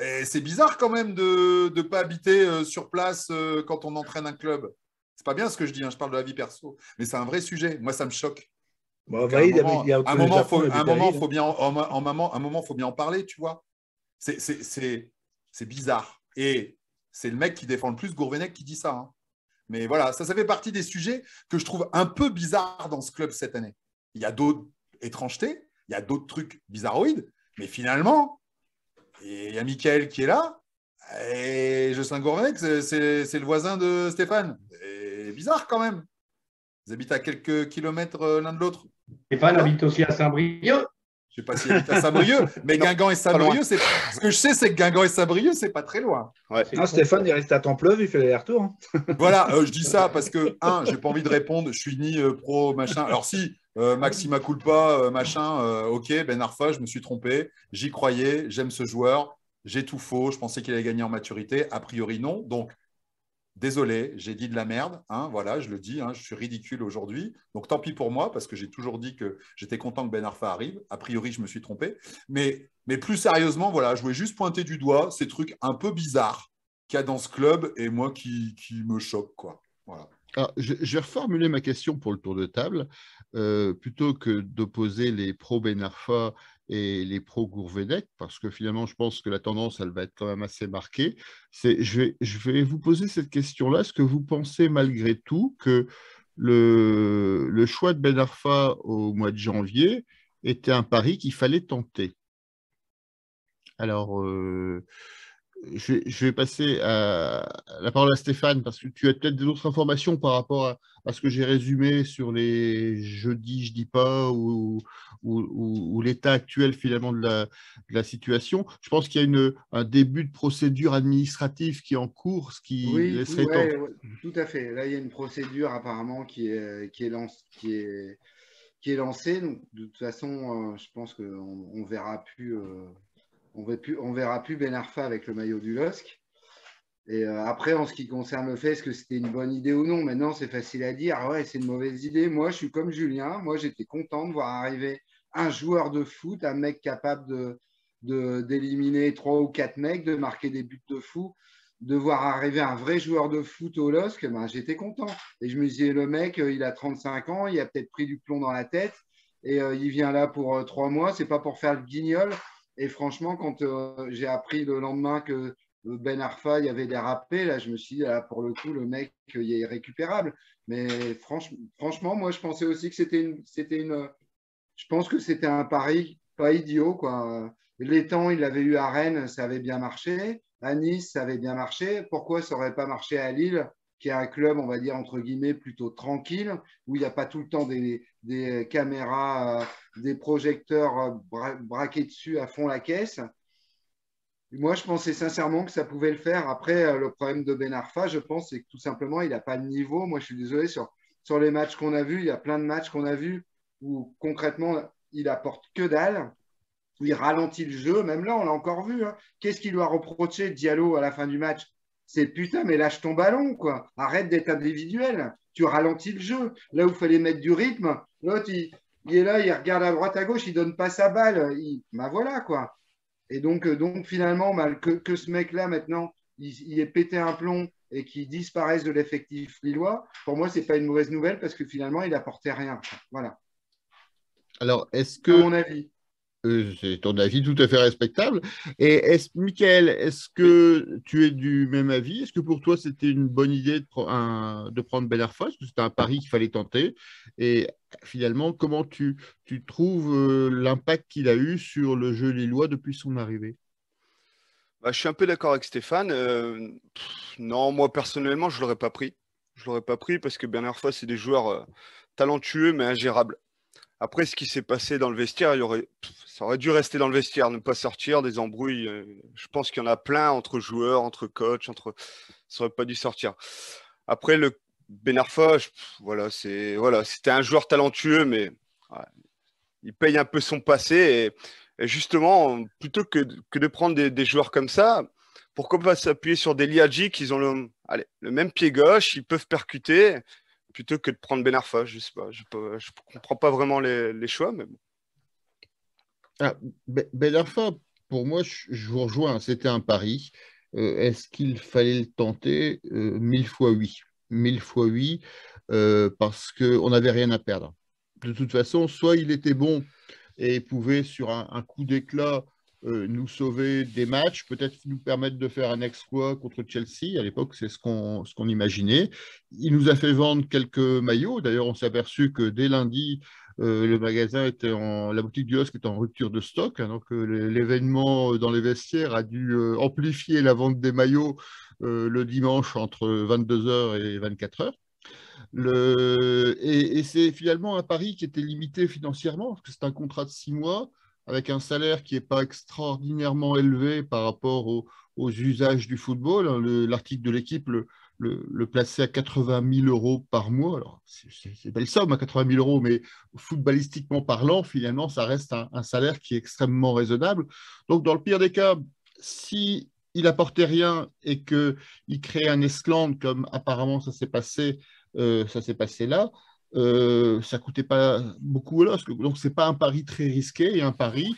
Et c'est bizarre quand même de ne pas habiter sur place quand on entraîne un club. C'est pas bien ce que je dis, hein, je parle de la vie perso. Mais c'est un vrai sujet. Moi, ça me choque. Bon, un moment, faut bien en parler, tu vois. C'est bizarre. Et c'est le mec qui défend le plus Gourvenec qui dit ça. Hein. Mais voilà, ça fait partie des sujets que je trouve un peu bizarres dans ce club cette année. Il y a d'autres étrangetés, il y a d'autres trucs bizarroïdes, mais finalement, il y a Michael qui est là, et Jocelyn Gourvenec, c'est le voisin de Stéphane. C'est bizarre quand même. Ils habitent à quelques kilomètres l'un de l'autre. Stéphane habite aussi à Saint-Brieuc. Je ne sais pas s'il habite à Saint-Brieuc, mais Guingamp et Saint-Brieuc, ce que je sais, c'est que Guingamp et Saint-Brieuc, c'est pas très loin. Ouais. Non, Stéphane, il reste à Templeuve, il fait l'aller-retour. Hein. Voilà, je dis ça parce que, j'ai pas envie de répondre, je suis ni pro, machin. Alors si, Maxima Culpa, machin, ok, Ben Arfa, je me suis trompé, j'y croyais, j'aime ce joueur, j'ai tout faux, je pensais qu'il allait gagner en maturité, a priori non. Donc, désolé, j'ai dit de la merde, hein, voilà, je le dis, hein, je suis ridicule aujourd'hui. Donc, tant pis pour moi, parce que j'ai toujours dit que j'étais content que Ben Arfa arrive. A priori, je me suis trompé. Mais plus sérieusement, voilà, je voulais juste pointer du doigt ces trucs un peu bizarres qu'il y a dans ce club et moi qui me choque, quoi. Voilà. Alors, je vais reformuler ma question pour le tour de table. Plutôt que d'opposer les pro Ben Arfa et les pro Gourvenec, parce que finalement, je pense que la tendance, elle va être quand même assez marquée. Je vais vous poser cette question-là. Est-ce que vous pensez malgré tout que le choix de Ben Arfa au mois de janvier était un pari qu'il fallait tenter? Alors, je vais passer la parole à Stéphane parce que tu as peut-être d'autres informations par rapport à ce que j'ai résumé sur les je dis, je dis pas ou l'état actuel finalement de la situation. Je pense qu'il y a un début de procédure administrative qui est en cours, ce qui Oui, laisserait temps. ouais, ouais, tout à fait. Là, il y a une procédure apparemment qui est lancée. Donc, de toute façon, je pense qu'on on verra plus, on verra plus Ben Arfa avec le maillot du LOSC. Et après, en ce qui concerne le fait, est-ce que c'était une bonne idée ou non, maintenant, c'est facile à dire. Ah ouais, c'est une mauvaise idée. Moi, je suis comme Julien. Moi, j'étais content de voir arriver un joueur de foot, un mec capable d'éliminer 3 ou 4 mecs, de marquer des buts de fou, de voir arriver un vrai joueur de foot au LOSC, ben, j'étais content. Et je me disais, le mec, il a 35 ans, il a peut-être pris du plomb dans la tête, et il vient là pour 3 mois, c'est pas pour faire le guignol. Et franchement, quand j'ai appris le lendemain que Ben Arfa, il y avait dérapé, là, je me suis dit, là, pour le coup, le mec, il est irrécupérable. Mais franchement, moi, je pensais aussi que je pense que c'était un pari pas idiot, quoi. L'étang, il l'avait eu à Rennes, ça avait bien marché. À Nice, ça avait bien marché. Pourquoi ça n'aurait pas marché à Lille, qui est un club, on va dire, entre guillemets, plutôt tranquille, où il n'y a pas tout le temps des caméras, des projecteurs braqués dessus à fond la caisse. Moi, je pensais sincèrement que ça pouvait le faire. Après, le problème de Ben Arfa, je pense, c'est que tout simplement, il n'a pas de niveau. Moi, je suis désolé, sur les matchs qu'on a vus, il y a plein de matchs qu'on a vus où concrètement, il apporte que dalle, où il ralentit le jeu. Même là, on l'a encore vu, hein. Qu'est-ce qu'il lui a reproché, Diallo, à la fin du match? C'est putain, mais lâche ton ballon, quoi. Arrête d'être individuel. Tu ralentis le jeu. Là où il fallait mettre du rythme, l'autre, il est là, il regarde à droite, à gauche, il donne pas sa balle. Ben voilà, quoi. Et donc finalement, que ce mec-là, maintenant, il ait pété un plomb et qu'il disparaisse de l'effectif lillois, pour moi, ce n'est pas une mauvaise nouvelle parce que finalement, il n'apportait rien. Voilà, Alors, est-ce à que mon avis. c'est ton avis tout à fait respectable. Et Michael, est-ce Oui. que tu es du même avis? Est-ce que pour toi, c'était une bonne idée de prendre Ben Arfa? Parce que c'était un pari qu'il fallait tenter. Et finalement, comment tu trouves l'impact qu'il a eu sur le jeu lillois depuis son arrivée? Bah, je suis un peu d'accord avec Stéphane. Non, moi personnellement, je ne l'aurais pas pris. Je ne l'aurais pas pris parce que Bernard Foy, c'est des joueurs talentueux mais ingérables. Après, ce qui s'est passé dans le vestiaire, ça aurait dû rester dans le vestiaire, ne pas sortir, des embrouilles. Je pense qu'il y en a plein entre joueurs, entre coachs, ça aurait pas dû sortir. Après, le Ben Arfa, voilà, c'était un joueur talentueux, mais ouais, il paye un peu son passé. Et justement, plutôt que de prendre des joueurs comme ça, pourquoi pas s'appuyer sur des Liadji qui ont le même pied gauche, ils peuvent percuter, plutôt que de prendre Ben Arfa. Je sais pas, je comprends pas vraiment les choix, mais bon. Ah, Ben Arfa, pour moi, je vous rejoins, c'était un pari. Est-ce qu'il fallait le tenter? 1000 fois oui. 1000 fois oui, parce qu'on n'avait rien à perdre. De toute façon, soit il était bon et pouvait, sur un coup d'éclat, nous sauver des matchs, peut-être nous permettre de faire un exploit contre Chelsea. À l'époque, c'est ce qu'on imaginait. Il nous a fait vendre quelques maillots. D'ailleurs, on s'est aperçu que dès lundi, le magasin la boutique du LOSC était en rupture de stock, hein. Donc l'événement dans les vestiaires a dû amplifier la vente des maillots le dimanche entre 22 h et 24 h. Et c'est finalement un pari qui était limité financièrement, parce que c'est un contrat de 6 mois avec un salaire qui n'est pas extraordinairement élevé par rapport aux usages du football, hein. L'article de l'équipe le plaçait à 80 000 euros par mois. Alors, c'est belle somme à 80 000 euros, mais footballistiquement parlant, finalement, ça reste un salaire qui est extrêmement raisonnable. Donc, dans le pire des cas, si il apportait rien et qu'il créait un esclandre, comme apparemment ça s'est passé là. Ça ne coûtait pas beaucoup au LOSC. Donc, ce n'est pas un pari très risqué. Et un pari,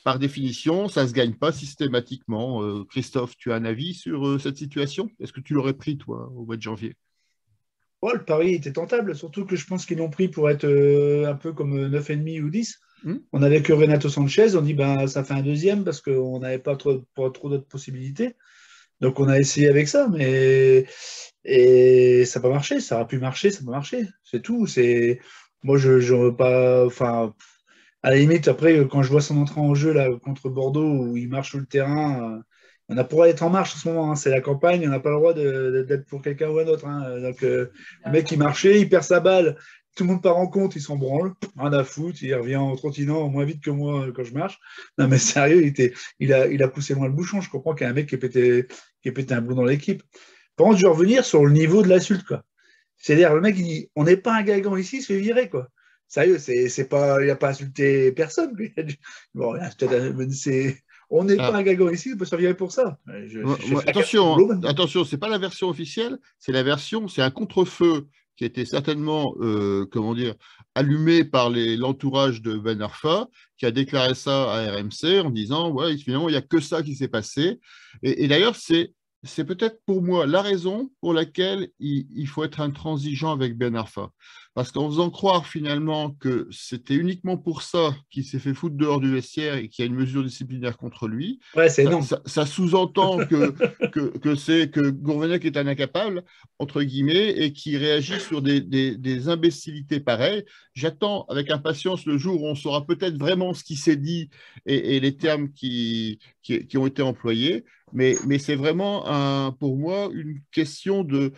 par définition, ça ne se gagne pas systématiquement. Christophe, tu as un avis sur cette situation? Est-ce que tu l'aurais pris, toi, au mois de janvier? Ouais, le pari était tentable, surtout que je pense qu'ils l'ont pris pour être un peu comme 9,5 ou 10. On avait que Renato Sanchez, on dit ben, ça fait un deuxième parce qu'on n'avait pas trop d'autres possibilités. Donc on a essayé avec ça, mais et ça n'a pas marché. Ça aurait pu marcher, ça n'a pas marché. C'est tout. Moi je pas. Enfin, à la limite, après, quand je vois son entrée en jeu là contre Bordeaux où il marche sur le terrain, On a pour être en marche en ce moment, hein. C'est la campagne, on n'a pas le droit d'être pour quelqu'un ou un autre, hein. Donc, le mec, il marchait, il perd sa balle, tout le monde part en compte, il s'en branle, rien à foutre, il revient en trottinant moins vite que moi quand je marche. Non, mais sérieux, il a poussé loin le bouchon. Je comprends qu'il y a un mec qui a pété un boulot dans l'équipe. Par contre, je vais revenir sur le niveau de l'insulte, quoi. C'est-à-dire, le mec, il dit, on n'est pas un Guingamp ici, il se fait virer, quoi. Sérieux, c'est pas, il n'a pas insulté personne. Bon, on n'est pas un Guingamp ici, on peut se faire virer pour ça. Attention, c'est pas la version officielle, c'est la version, c'est un contre-feu qui a été certainement, allumé par l'entourage de Ben Arfa, qui a déclaré ça à RMC en disant, ouais, finalement, il n'y a que ça qui s'est passé. Et d'ailleurs, c'est peut-être pour moi la raison pour laquelle il faut être intransigeant avec Ben Arfa. Parce qu'en faisant croire finalement que c'était uniquement pour ça qu'il s'est fait foutre dehors du vestiaire et qu'il y a une mesure disciplinaire contre lui, ouais, ça sous-entend que Gourvenec est un incapable, entre guillemets, et qui réagit sur des imbécilités pareilles. J'attends avec impatience le jour où on saura peut-être vraiment ce qui s'est dit et les termes qui ont été employés. Mais c'est vraiment, pour moi, une question de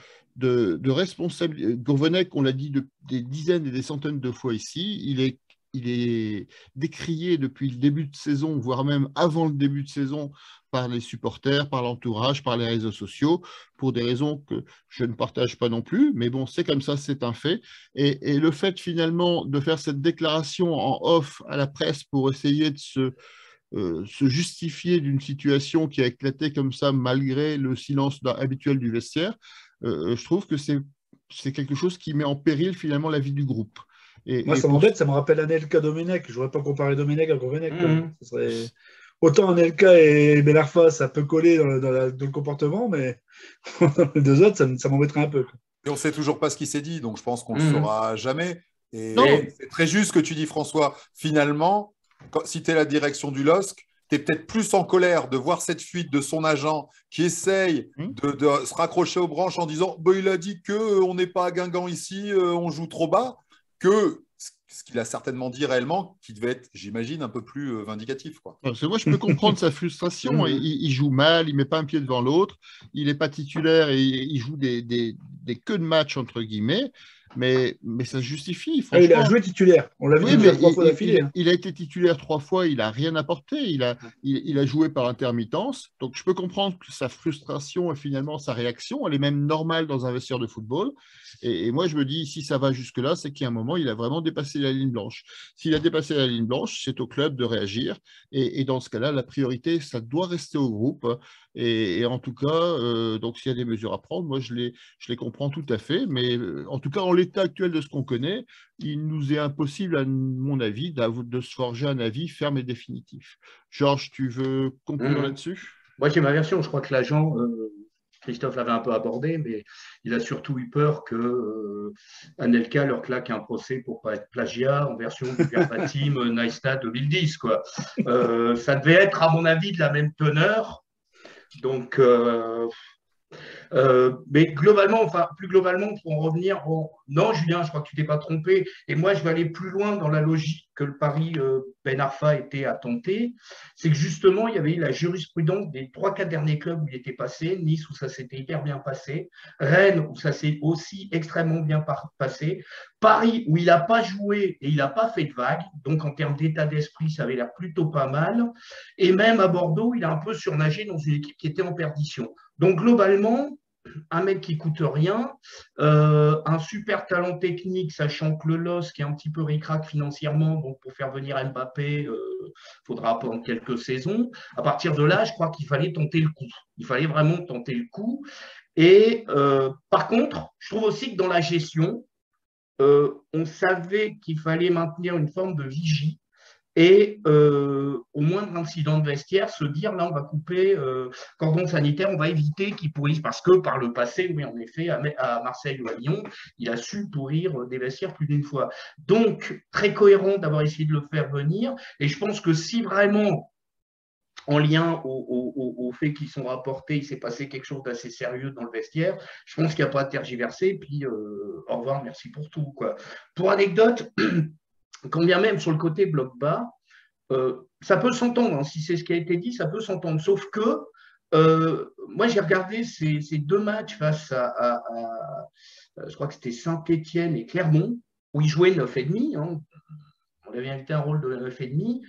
responsabilité. Gourvenec, on l'a dit des dizaines et des centaines de fois ici, il est décrié depuis le début de saison, voire même avant le début de saison, par les supporters, par l'entourage, par les réseaux sociaux, pour des raisons que je ne partage pas non plus. Mais bon, c'est comme ça, c'est un fait. Et le fait finalement de faire cette déclaration en off à la presse pour essayer de se justifier d'une situation qui a éclaté comme ça malgré le silence habituel du vestiaire, je trouve que c'est quelque chose qui met en péril finalement la vie du groupe. Moi, ça m'embête, ça me rappelle Anelka Domenech. Je ne voudrais pas comparer Domenech à Gourvenec. Autant Anelka et Ben Arfa, ça peut coller dans le comportement, mais les deux autres, ça m'embêterait un peu. Et on ne sait toujours pas ce qui s'est dit, donc je pense qu'on ne le saura jamais. Et Non. C'est très juste ce que tu dis, François. Finalement, si tu es la direction du LOSC, tu es peut-être plus en colère de voir cette fuite de son agent qui essaye de se raccrocher aux branches en disant bah, il a dit qu'on n'est pas à Guingamp ici, on joue trop bas, que ce qu'il a certainement dit réellement, qui devait être, j'imagine, un peu plus vindicatif, quoi. Parce que moi, je peux comprendre sa frustration. Il joue mal, il ne met pas un pied devant l'autre, il n'est pas titulaire et il joue des queues de match, entre guillemets. Mais ça se justifie, franchement. Il a joué titulaire. On l'a vu trois fois d'affilée. Il a été titulaire 3 fois, il n'a rien apporté. Il a joué par intermittence. Donc, je peux comprendre que sa frustration et finalement sa réaction, elle est même normale dans un vestiaire de football. Et moi, je me dis, si ça va jusque-là, c'est qu'il y a un moment, il a vraiment dépassé la ligne blanche. S'il a dépassé la ligne blanche, c'est au club de réagir. Et dans ce cas-là, la priorité, ça doit rester au groupe. Et en tout cas, donc s'il y a des mesures à prendre, moi je les comprends tout à fait, mais en tout cas en l'état actuel de ce qu'on connaît, il nous est impossible, à mon avis, de se forger un avis ferme et définitif. Georges, tu veux conclure là-dessus? Moi j'ai ma version, je crois que l'agent, Christophe l'avait un peu abordé, mais il a surtout eu peur que Anelka leur claque un procès pour pas être plagiat en version du verbatim Neistat 2010, quoi. Ça devait être à mon avis de la même teneur. Donc, mais globalement, plus globalement, pour en revenir, non, Julien, je crois que tu t'es pas trompé. Et moi, je vais aller plus loin dans la logique que le pari Ben Arfa était à tenter. C'est que justement, il y avait eu la jurisprudence des 3-4 derniers clubs où il était passé. Nice, où ça s'était hyper bien passé. Rennes, où ça s'est aussi extrêmement bien passé. Paris, où il n'a pas joué et il n'a pas fait de vague. Donc, en termes d'état d'esprit, ça avait l'air plutôt pas mal. Et même à Bordeaux, il a un peu surnagé dans une équipe qui était en perdition. Donc, globalement, un mec qui coûte rien, un super talent technique, sachant que le LOSC est un petit peu ric-rac financièrement, donc pour faire venir Mbappé, il faudra attendre quelques saisons. À partir de là, je crois qu'il fallait tenter le coup. Il fallait vraiment tenter le coup. Et par contre, je trouve aussi que dans la gestion, on savait qu'il fallait maintenir une forme de vigie. Et au moindre incident de vestiaire, se dire là, on va couper cordon sanitaire, on va éviter qu'il pourrisse. Parce que par le passé, oui, en effet, à Marseille ou à Lyon, il a su pourrir des vestiaires plus d'une fois. Donc, très cohérent d'avoir essayé de le faire venir. Et je pense que si vraiment, en lien aux faits qui sont rapportés, il s'est passé quelque chose d'assez sérieux dans le vestiaire, je pense qu'il n'y a pas à tergiverser. Puis, au revoir, merci pour tout, quoi. Pour anecdote, quand bien même sur le côté bloc bas, ça peut s'entendre, hein, si c'est ce qui a été dit, ça peut s'entendre. Sauf que Moi, j'ai regardé ces deux matchs face je crois que c'était Saint-Étienne et Clermont, où ils jouaient 9,5. Hein. On avait invité un rôle de 9,5.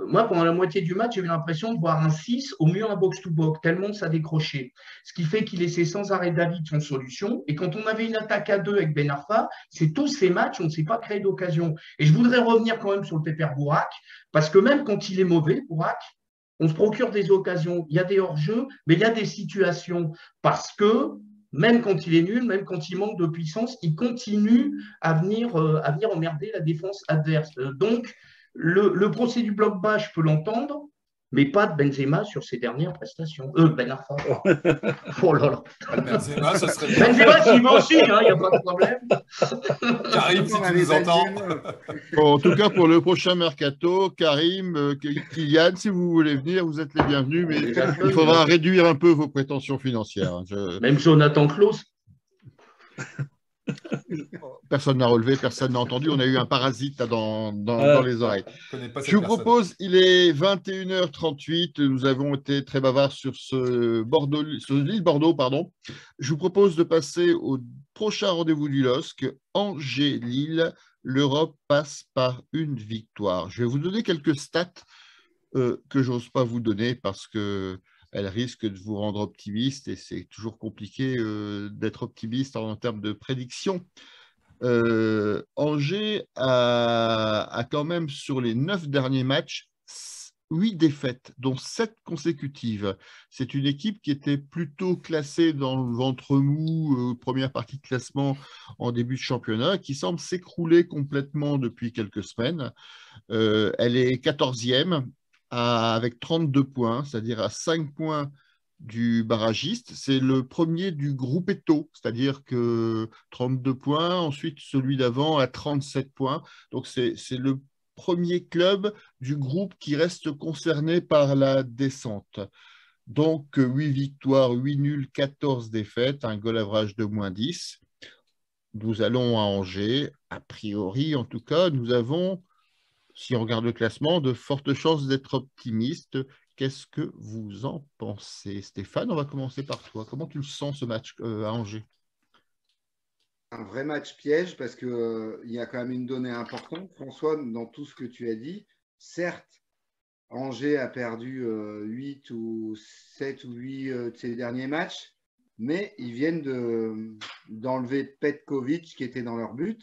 Moi, pendant la moitié du match, j'ai eu l'impression de voir un 6, au mieux un box-to-box, tellement ça décrochait. Ce qui fait qu'il laissait sans arrêt David son solution. Et quand on avait une attaque à 2 avec Ben Arfa, c'est tous ces matchs, on ne s'est pas créé d'occasion. Et je voudrais revenir quand même sur le Pépère Bourak, parce que même quand il est mauvais, Bourak, on se procure des occasions. Il y a des hors-jeux, mais il y a des situations. Parce que même quand il est nul, même quand il manque de puissance, il continue à venir emmerder la défense adverse. Donc, le procès du bloc bas, je peux l'entendre, mais pas de Benzema sur ses dernières prestations. Ben Arfa. Oh là là. Benzema, ça serait bien. Benzema, s'il veut aussi, il n'y a pas de problème. Karim, si tu nous entends. Bon, en tout cas, pour le prochain mercato, Karim, Kylian, si vous voulez venir, vous êtes les bienvenus, mais il faudra réduire un peu vos prétentions financières. Même Jonathan Klaus. Personne n'a relevé, personne n'a entendu. On a eu un parasite là, dans les oreilles. Je vous propose, il est 21h38. Nous avons été très bavards sur l'île-Bordeaux, pardon. Je vous propose de passer au prochain rendez-vous du LOSC, Angers-Lille. L'Europe passe par une victoire. Je vais vous donner quelques stats que j'ose pas vous donner parce que elle risque de vous rendre optimiste et c'est toujours compliqué d'être optimiste en termes de prédiction. Angers a quand même sur les 9 derniers matchs 8 défaites, dont 7 consécutives. C'est une équipe qui était plutôt classée dans le ventre mou, première partie de classement en début de championnat, qui semble s'écrouler complètement depuis quelques semaines. Elle est 14e. Avec 32 points, c'est-à-dire à 5 points du barragiste. C'est le premier du groupe Eto, c'est-à-dire que 32 points, ensuite celui d'avant à 37 points. Donc c'est le premier club du groupe qui reste concerné par la descente. Donc 8 victoires, 8 nuls, 14 défaites, un goal average de -10. Nous allons à Angers. A priori, en tout cas, nous avons, si on regarde le classement, de fortes chances d'être optimiste. Qu'est-ce que vous en pensez, Stéphane? On va commencer par toi. Comment tu le sens, ce match à Angers? Un vrai match piège parce qu'il y a quand même une donnée importante, François, dans tout ce que tu as dit. Certes, Angers a perdu 8 ou 7 ou 8 de ses derniers matchs, mais ils viennent d'enlever Petkovic qui était dans leur but.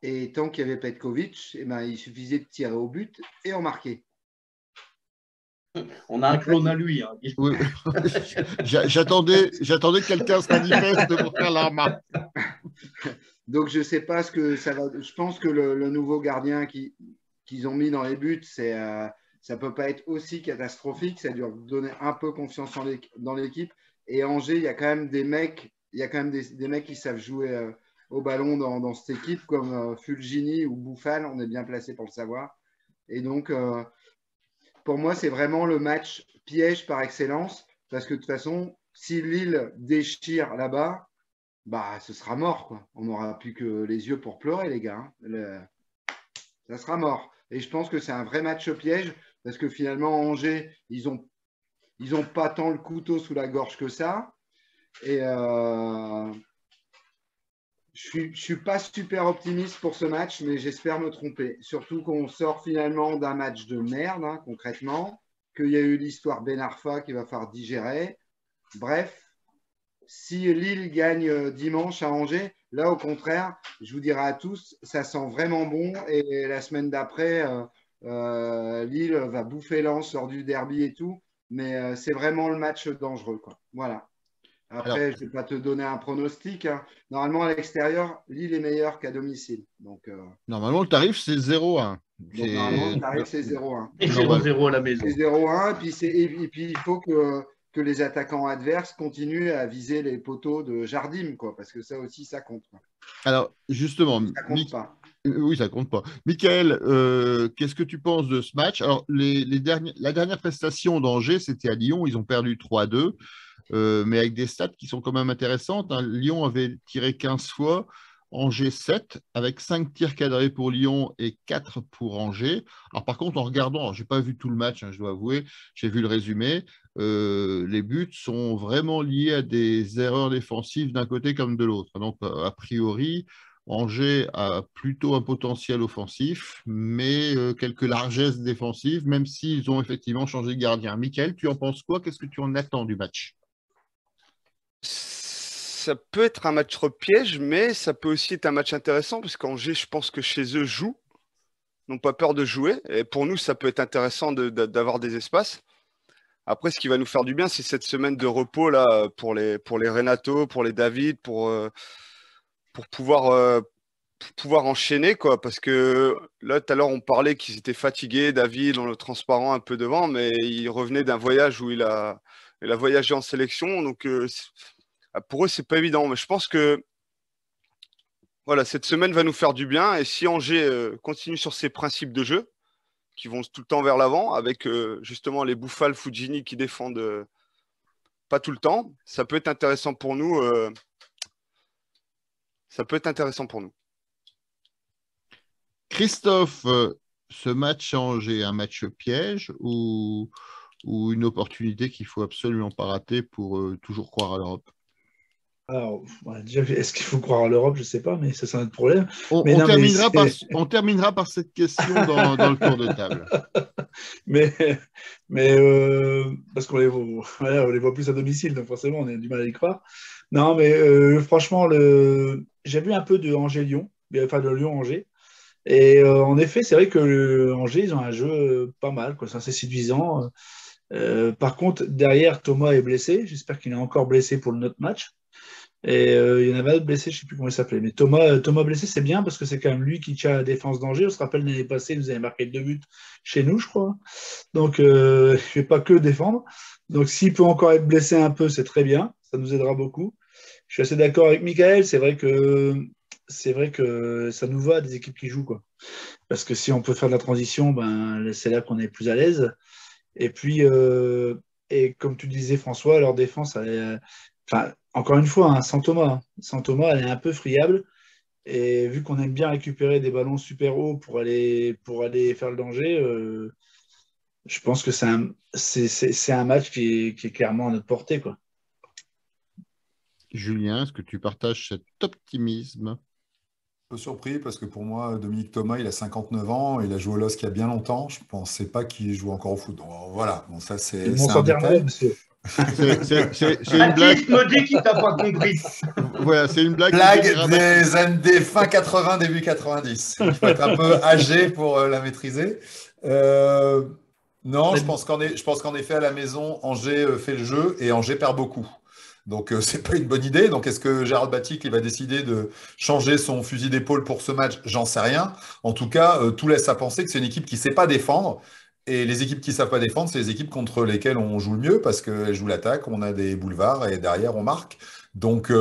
Et tant qu'il y avait Petkovic, il suffisait de tirer au but et en marquer. On a un clone à lui. Hein. Oui. J'attendais que quelqu'un se manifeste pour faire la remarque. Donc, je ne sais pas ce que ça va. Je pense que le nouveau gardien qu'ils ont mis dans les buts, ça ne peut pas être aussi catastrophique. Ça doit donner un peu confiance dans l'équipe. Et Angers, il y a quand même des mecs, des mecs qui savent jouer au ballon dans cette équipe, comme Fulgini ou Bouffal, on est bien placé pour le savoir. Et donc, pour moi, c'est vraiment le match piège par excellence, parce que de toute façon, si Lille déchire là-bas, ce sera mort, quoi. On n'aura plus que les yeux pour pleurer, les gars. Ça sera mort. Et je pense que c'est un vrai match piège, parce que finalement, Angers, ils ont pas tant le couteau sous la gorge que ça. Et je ne suis pas super optimiste pour ce match, mais j'espère me tromper. Surtout qu'on sort finalement d'un match de merde, hein, concrètement, qu'il y a eu l'histoire Ben Arfa qu'il va falloir digérer. Bref, si Lille gagne dimanche à Angers, là, au contraire, je vous dirai à tous, ça sent vraiment bon. Et la semaine d'après, Lille va bouffer Lens hors du derby et tout. Mais c'est vraiment le match dangereux, quoi. Voilà. Après, je ne vais pas te donner un pronostic. Hein. Normalement, à l'extérieur, Lille est meilleur qu'à domicile. Donc, normalement, le tarif, c'est 0-1. Normalement, le tarif, c'est 0-1. Et 0-0 à la maison. C'est 0-1. Et puis, il faut que les attaquants adverses continuent à viser les poteaux de Jardim, quoi, parce que ça aussi, ça compte. Quoi. Alors, justement, ça compte pas. Oui, ça compte pas. Michael, qu'est-ce que tu penses de ce match? Alors, la dernière prestation d'Angers, c'était à Lyon. Ils ont perdu 3-2. Mais avec des stats qui sont quand même intéressantes. Hein. Lyon avait tiré 15 fois, Angers 7, avec 5 tirs cadrés pour Lyon et 4 pour Angers. Alors par contre, en regardant, je n'ai pas vu tout le match, hein, je dois avouer, j'ai vu le résumé, les buts sont vraiment liés à des erreurs défensives d'un côté comme de l'autre. Donc, a priori, Angers a plutôt un potentiel offensif, mais quelques largesses défensives, même s'ils ont effectivement changé de gardien. Mickaël, tu en penses quoi? Qu'est-ce que tu en attends du match? Ça peut être un match piège, mais ça peut aussi être un match intéressant, parce qu'Angers, je pense que chez eux, jouent, n'ont pas peur de jouer. Et pour nous, ça peut être intéressant d'avoir des espaces. Après, ce qui va nous faire du bien, c'est cette semaine de repos là pour les Renato, pour les David, pour pouvoir enchaîner, quoi. Parce que là, tout à l'heure, on parlait qu'ils étaient fatigués, David, dans le transparent un peu devant, mais il revenait d'un voyage où il a voyagé en sélection. Donc, pour eux, c'est pas évident. Mais je pense que voilà, cette semaine va nous faire du bien. Et si Angers continue sur ses principes de jeu, qui vont tout le temps vers l'avant, avec justement les Bouffal, Fujini qui défendent pas tout le temps, ça peut être intéressant pour nous. Ça peut être intéressant pour nous. Christophe, ce match à Angers, un match piège ou une opportunité qu'il ne faut absolument pas rater pour toujours croire à l'Europe? Alors, déjà, est-ce qu'il faut croire à l'Europe? Je ne sais pas, mais ça, c'est un autre problème. On terminera par cette question dans le tour de table. mais parce qu'on voilà, on les voit plus à domicile, donc forcément, on a du mal à y croire. Non, mais franchement, j'ai vu un peu de Angers-Lyon, enfin de Lyon-Angers. Et en effet, c'est vrai que Angers, ils ont un jeu pas mal, quoi. C'est assez séduisant. Par contre, derrière, Thomas est blessé. J'espère qu'il est encore blessé pour notre match. Et il y en avait un autre blessé, je ne sais plus comment il s'appelait. Mais Thomas blessé, c'est bien parce que c'est quand même lui qui tient la défense d'Angers. On se rappelle l'année passée, il nous avait marqué 2 buts chez nous, je crois. Donc, il ne fait pas que défendre. Donc, s'il peut encore être blessé un peu, c'est très bien. Ça nous aidera beaucoup. Je suis assez d'accord avec Mickaël. C'est vrai que ça nous va des équipes qui jouent, quoi. Parce que si on peut faire de la transition, ben, c'est là qu'on est plus à l'aise. Et puis, et comme tu disais, François, leur défense, enfin, encore une fois, hein, sans Thomas, elle est un peu friable. Et vu qu'on aime bien récupérer des ballons super hauts pour aller faire le danger, je pense que c'est un match qui est clairement à notre portée, quoi. Julien, est-ce que tu partages cet optimisme? Un peu surpris parce que pour moi, Dominique Thomas, il a 59 ans, il a joué au LOSC il y a bien longtemps. Je ne pensais pas qu'il joue encore au foot. Donc, voilà, bon, ça c'est Mon un détail. monsieur. C'est une blague. Baptiste me dit qu'il t'a pas compris. Voilà, c'est une blague. Des fin 80, début 90. Il faut être un peu âgé pour la maîtriser. Non, je pense qu'en effet, à la maison, Angers fait le jeu et Angers perd beaucoup. Donc, c'est pas une bonne idée. Donc, est-ce que Gérald Batic il va décider de changer son fusil d'épaule pour ce match? J'en sais rien. En tout cas, tout laisse à penser que c'est une équipe qui ne sait pas défendre. Et les équipes qui ne savent pas défendre, c'est les équipes contre lesquelles on joue le mieux parce qu'elles jouent l'attaque, on a des boulevards et derrière, on marque. Donc,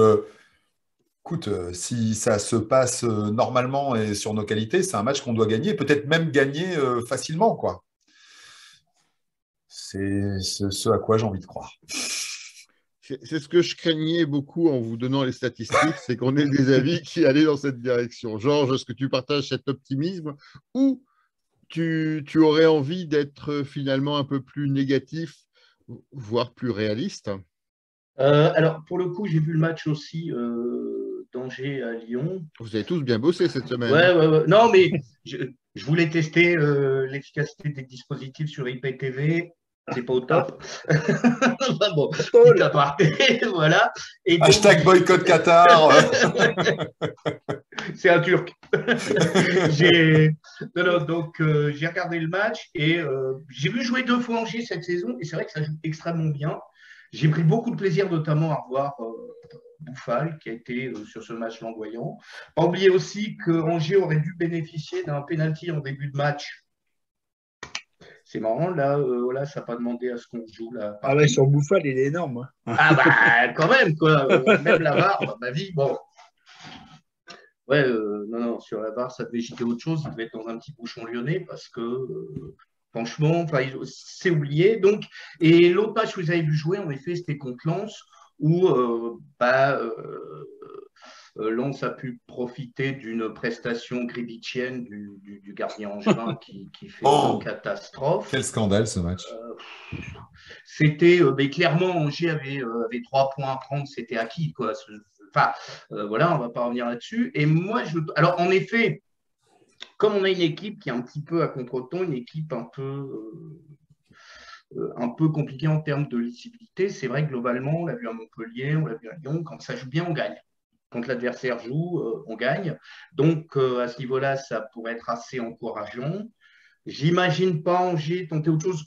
écoute, si ça se passe normalement et sur nos qualités, c'est un match qu'on doit gagner, peut-être même gagner facilement, quoi. C'est ce à quoi j'ai envie de croire. C'est ce que je craignais beaucoup en vous donnant les statistiques, c'est qu'on ait des avis qui allaient dans cette direction. Georges, est-ce que tu partages cet optimisme ou tu aurais envie d'être finalement un peu plus négatif, voire plus réaliste? Alors, pour le coup, j'ai vu le match aussi d'Angers à Lyon. Vous avez tous bien bossé cette semaine. Ouais. Non, mais je voulais tester l'efficacité des dispositifs sur IPTV. C'est pas au top. Bon, petit aparté, voilà. Et donc, Hashtag boycott Qatar. C'est un Turc. Donc, j'ai regardé le match et j'ai vu jouer 2 fois Angers cette saison et c'est vrai que ça joue extrêmement bien. J'ai pris beaucoup de plaisir notamment à revoir Bouffal qui a été sur ce match flamboyant. Pas oublier aussi que Angers aurait dû bénéficier d'un penalty en début de match. C'est marrant, là, voilà, ça n'a pas demandé à ce qu'on joue là. Ah ouais, sur Bouffal, il est énorme. Hein. Ah bah, quand même, quoi. Même la VAR, ma vie, bon. Ouais, non, sur la VAR, ça devait gîter autre chose. Il devait être dans un petit bouchon lyonnais parce que, franchement, c'est oublié. Donc, et l'autre match que vous avez vu jouer, en effet, c'était contre Lens, où Lens a pu profiter d'une prestation gribitchienne du gardien angevin qui fait une catastrophe. Quel scandale ce match. c'était mais clairement, Angers avait 3 points à prendre, c'était acquis, quoi. Enfin, voilà, on ne va pas revenir là-dessus. Et moi, alors en effet, comme on a une équipe qui est un petit peu à contre-temps, une équipe un peu compliquée en termes de lisibilité, c'est vrai que globalement, on l'a vu à Montpellier, on l'a vu à Lyon, quand ça joue bien, on gagne. Quand l'adversaire joue, on gagne. Donc, à ce niveau-là, ça pourrait être assez encourageant. J'imagine pas Angers tenter autre chose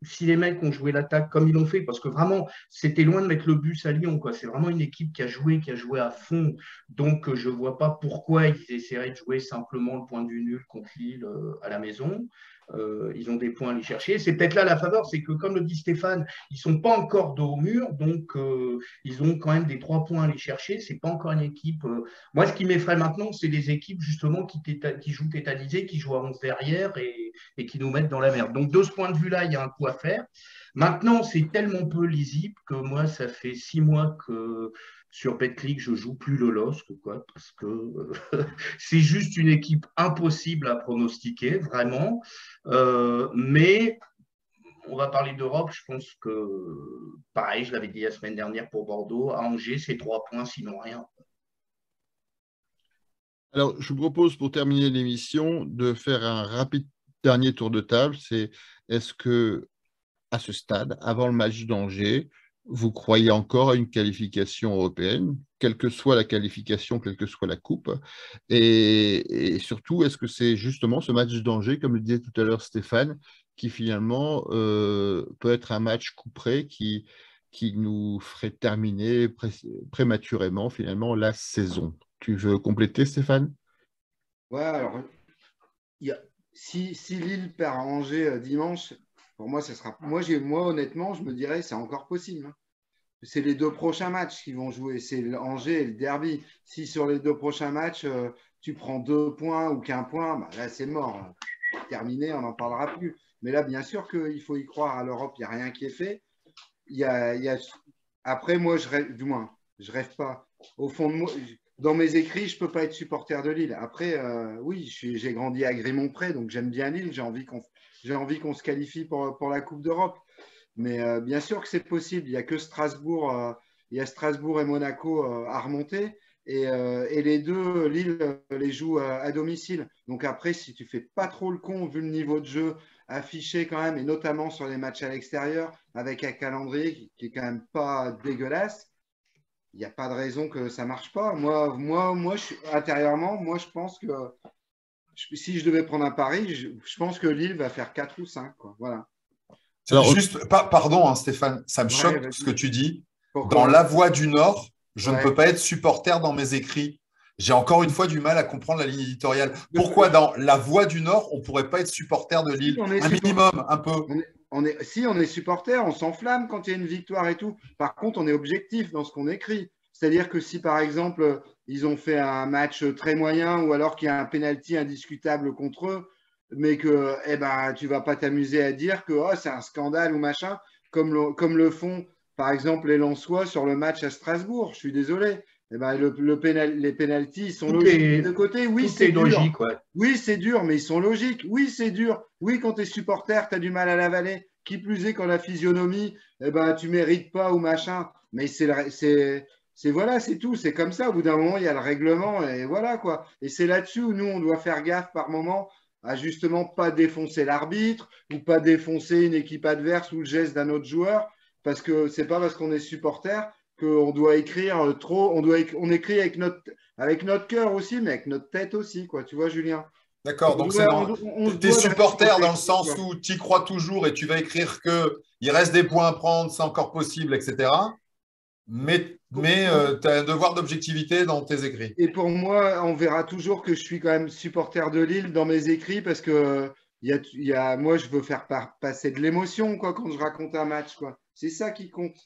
si les mecs ont joué l'attaque comme ils l'ont fait, parce que vraiment, c'était loin de mettre le bus à Lyon, quoi. C'est vraiment une équipe qui a joué à fond. Donc, je ne vois pas pourquoi ils essaieraient de jouer simplement le point du nul contre Lille à la maison. Ils ont des points à aller chercher. C'est peut-être là la faveur, c'est que, comme le dit Stéphane, ils ne sont pas encore dos au mur, donc ils ont quand même des 3 points à aller chercher. Ce n'est pas encore une équipe. Moi, ce qui m'effraie maintenant, c'est des équipes justement qui jouent tétanisées, qui jouent à 11 derrière et qui nous mettent dans la merde. Donc, de ce point de vue-là, il y a un coup à faire. Maintenant, c'est tellement peu lisible que moi, ça fait 6 mois que sur Betclic, je joue plus le LOSC, quoi, parce que c'est juste une équipe impossible à pronostiquer, vraiment. Mais on va parler d'Europe. Je pense que, pareil, je l'avais dit la semaine dernière pour Bordeaux, à Angers, c'est 3 points, sinon rien. Alors, je vous propose pour terminer l'émission de faire un rapide dernier tour de table. Est-ce que, à ce stade, avant le match d'Angers, vous croyez encore à une qualification européenne, quelle que soit la qualification, quelle que soit la coupe? Et surtout, est-ce que c'est justement ce match d'Angers, comme le disait tout à l'heure Stéphane, qui finalement peut être un match couperé qui nous ferait terminer prématurément finalement la saison? Tu veux compléter, Stéphane? Ouais, alors, si Lille perd à Angers dimanche, pour moi, ce sera. Moi, honnêtement, je me dirais c'est encore possible, hein. C'est les 2 prochains matchs qui vont jouer. C'est Angers et le derby. Si sur les 2 prochains matchs, tu prends 2 points ou qu'un point, bah, là, c'est mort. Terminé, on n'en parlera plus. Mais là, bien sûr qu'il faut y croire. À l'Europe, il n'y a rien qui est fait. Après, moi, du moins, je rêve pas. Au fond de moi, dans mes écrits, je ne peux pas être supporter de Lille. Après, oui, j'ai grandi à Grimont-Pré, donc j'aime bien Lille. J'ai envie qu'on se qualifie pour la Coupe d'Europe. Mais bien sûr que c'est possible. Il n'y a que Strasbourg, il y a Strasbourg et Monaco à remonter. Et les deux, Lille les joue à domicile. Donc après, si tu ne fais pas trop le con, vu le niveau de jeu affiché quand même, et notamment sur les matchs à l'extérieur, avec un calendrier qui est quand même pas dégueulasse, il n'y a pas de raison que ça ne marche pas. Moi intérieurement, moi, je pense que si je devais prendre un pari, je pense que Lille va faire 4 ou 5, quoi. Voilà. Alors, juste, pardon, hein, Stéphane, ça me choque ce que tu dis. Dans La Voix du Nord, je ne peux pas être supporter dans mes écrits. J'ai encore une fois du mal à comprendre la ligne éditoriale. Pourquoi dans La Voix du Nord, on ne pourrait pas être supporter de Lille? Un minimum, un peu. On est supporter, on s'enflamme quand il y a une victoire et tout. Par contre, on est objectif dans ce qu'on écrit. C'est-à-dire que si, par exemple, ils ont fait un match très moyen ou alors qu'il y a un pénalty indiscutable contre eux, mais que tu ne vas pas t'amuser à dire que c'est un scandale ou machin, comme le font, par exemple, les Lensois sur le match à Strasbourg. Je suis désolé. Les pénaltys, ils sont logiques. De côté, oui, c'est dur. Logique, ouais. Oui, c'est dur, mais ils sont logiques. Oui, c'est dur. Oui, quand tu es supporter, tu as du mal à l'avaler. Qui plus est, quand la physionomie, tu ne mérites pas ou machin. Mais voilà, c'est tout. C'est comme ça. Au bout d'un moment, il y a le règlement et voilà, quoi. Et c'est là-dessus où nous, on doit faire gaffe par moment à justement pas défoncer l'arbitre ou pas défoncer une équipe adverse ou le geste d'un autre joueur. Parce que c'est pas parce qu'on est supporter qu'on doit écrire trop. On écrit avec notre cœur aussi, mais avec notre tête aussi, quoi. Tu vois, Julien? D'accord, donc tu es supporter dans le sens où tu y crois toujours et tu vas écrire qu'il reste des points à prendre, c'est encore possible, etc. Mais tu as un devoir d'objectivité dans tes écrits. Et pour moi, on verra toujours que je suis quand même supporter de Lille dans mes écrits parce que moi, je veux faire passer de l'émotion quoi, quand je raconte un match, quoi. C'est ça qui compte.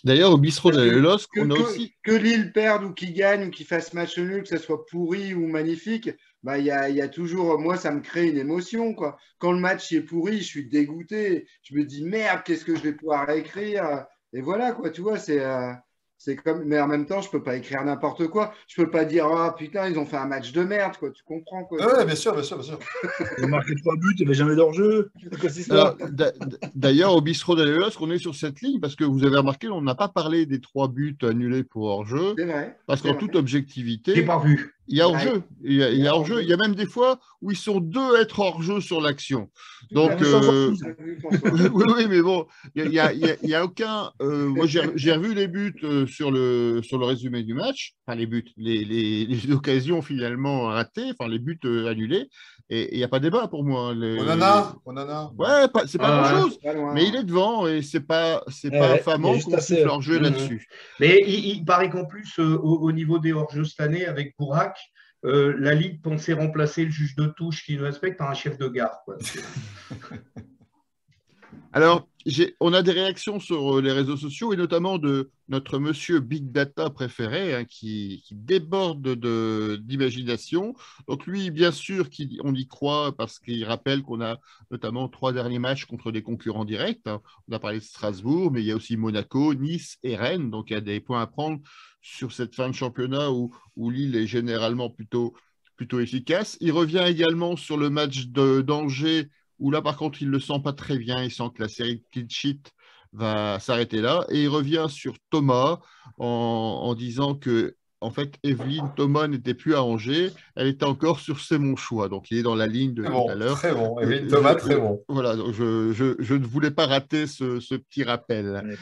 D'ailleurs, au bistrot de LOSC, on a aussi… Que Lille perde ou qu'il gagne ou qu'il fasse match nul, que ce soit pourri ou magnifique, il y a toujours… Moi, ça me crée une émotion, quoi. Quand le match est pourri, je suis dégoûté. Je me dis, merde, qu'est-ce que je vais pouvoir écrire? Et voilà, quoi, tu vois, C'est comme, mais en même temps, je peux pas écrire n'importe quoi. Je peux pas dire, oh putain, ils ont fait un match de merde, quoi. Tu comprends, quoi. Ouais, bien sûr, bien sûr, bien sûr. Ils ont marqué 3 buts, il n'y avait jamais d'hors-jeu. C'est quoi cette Alors, histoire? d'ailleurs, au bistrot d'Alelos, on est sur cette ligne parce que vous avez remarqué, on n'a pas parlé des 3 buts annulés pour hors-jeu. C'est vrai. Parce c'est qu'en vrai. toute J'ai objectivité, pas vu. il y a Ouais. hors-jeu. Il y a hors-jeu. Il y a même des fois où ils sont 2 à être hors-jeu sur l'action. Tout à Donc, fait. Ça s'en fout, ça. T'as vu, François. oui, mais bon, il y a aucun. Moi, j'ai revu les buts sur le résumé du match. Enfin, les buts, les occasions finalement ratées, enfin, les buts annulés. Et il n'y a pas débat pour moi. Onana. Ouais, c'est pas Ah, grand-chose. Pas loin. Mais il est devant et c'est pas Ouais, infamant il y a juste qu'on assez, siffle ouais. hors-jeu là-dessus. Mais il paraît qu'en plus, au niveau des hors-jeux cette année, avec Bourak, la Ligue pensait remplacer le juge de touche qui nous respecte par un chef de gare, quoi. Alors, on a des réactions sur les réseaux sociaux et notamment de notre monsieur Big Data préféré hein, qui déborde d'imagination. Donc lui, bien sûr, on y croit parce qu'il rappelle qu'on a notamment 3 derniers matchs contre des concurrents directs. Hein. On a parlé de Strasbourg, mais il y a aussi Monaco, Nice et Rennes. Donc il y a des points à prendre sur cette fin de championnat où Lille est généralement plutôt efficace. Il revient également sur le match d'Angers où là, par contre, il ne le sent pas très bien. Il sent que la série de clean sheet va s'arrêter là. Et il revient sur Thomas en disant que, en fait, Evelyne Thomas n'était plus à Angers. Elle était encore sur C'est mon choix. Donc, il est dans la ligne de Très tout bon, à l'heure. très bon. Evelyne Thomas, très bon. Voilà, donc je ne voulais pas rater ce petit rappel.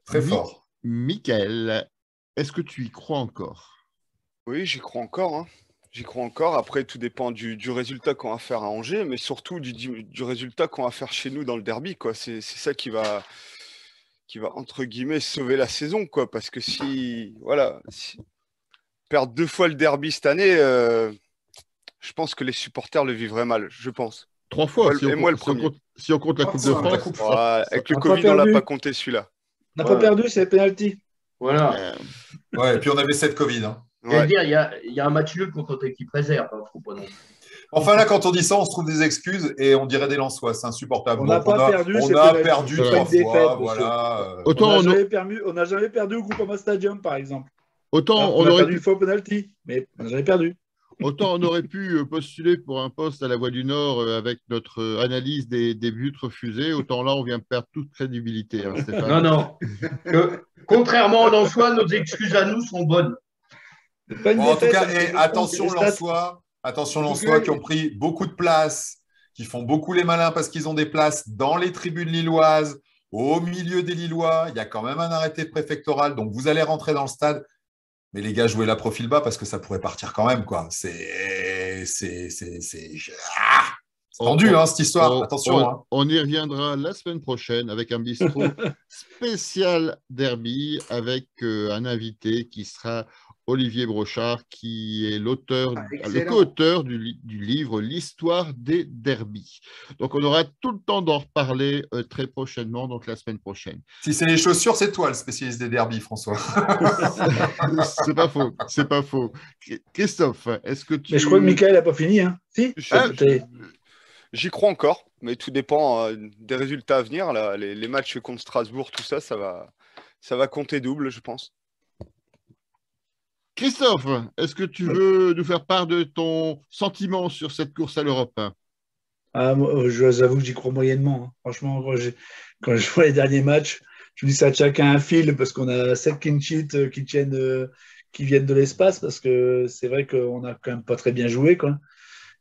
Très fort. Michael, est-ce que tu y crois encore? Oui, j'y crois encore. Hein. J'y crois encore. Après, tout dépend du résultat qu'on va faire à Angers, mais surtout du résultat qu'on va faire chez nous dans le derby, quoi. C'est ça qui va, entre guillemets, sauver la saison, quoi. Parce que si perdre 2 fois le derby cette année, je pense que les supporters le vivraient mal, je pense. 3 fois, Et moi, le premier. si on compte la Coupe de La France. coupe. Ouais, avec le On a pas Covid, on l'a perdu. pas compté celui-là. On n'a pas perdu, c'est les pénalty. Voilà. Ouais, et puis on avait cette Covid. Hein. J'allais Ouais. dire, il y a un match nul contre notre équipe réserve. Hein, faut pas non plus. Enfin là, quand on dit ça, on se trouve des excuses et on dirait des Lensois. C'est insupportable. On n'a Donc, pas perdu, on c'est a pénalty. perdu C'est pas 3 une défaite, fois. monsieur. Voilà. Autant On n'a jamais perdu au Groupama Stadium, par exemple. autant On on a aurait perdu une fois au penalty, mais on n'a jamais perdu. Autant on aurait pu postuler pour un poste à la Voix du Nord avec notre analyse des buts refusés, autant là on vient perdre toute crédibilité, hein, Stéphane. Non. Contrairement aux Lensois, nos excuses à nous sont bonnes. C'est pas une Bon, en tout défaite, cas, hein, et c'est attention des stats. Lensois qui ont pris beaucoup de place, qui font beaucoup les malins parce qu'ils ont des places dans les tribunes lilloises, au milieu des Lillois. Il y a quand même un arrêté préfectoral, donc vous allez rentrer dans le stade. Mais les gars, jouez la profil bas parce que ça pourrait partir quand même, quoi. C'est tendu, hein, cette histoire. Attention. Hein. On y reviendra la semaine prochaine avec un bistrot spécial derby avec un invité qui sera Olivier Brochard, qui est le co-auteur du livre L'histoire des derbies. Donc, on aura tout le temps d'en reparler très prochainement, donc la semaine prochaine. Si c'est les chaussures, c'est toi le spécialiste des derbies, François. C'est pas faux. Christophe, est-ce que tu... Mais je crois que Michael n'a pas fini. Hein. Si J'y crois encore, mais tout dépend des résultats à venir. Là. Les matchs contre Strasbourg, tout ça, ça va compter double, je pense. Christophe, est-ce que tu veux nous faire part de ton sentiment sur cette course à l'Europe? Moi, je vous avoue que j'y crois moyennement. Hein. Franchement, quand je vois les derniers matchs, je me dis ça chacun un fil parce qu'on a 7 clean sheets qui viennent de l'espace parce que c'est vrai qu'on n'a quand même pas très bien joué, quoi.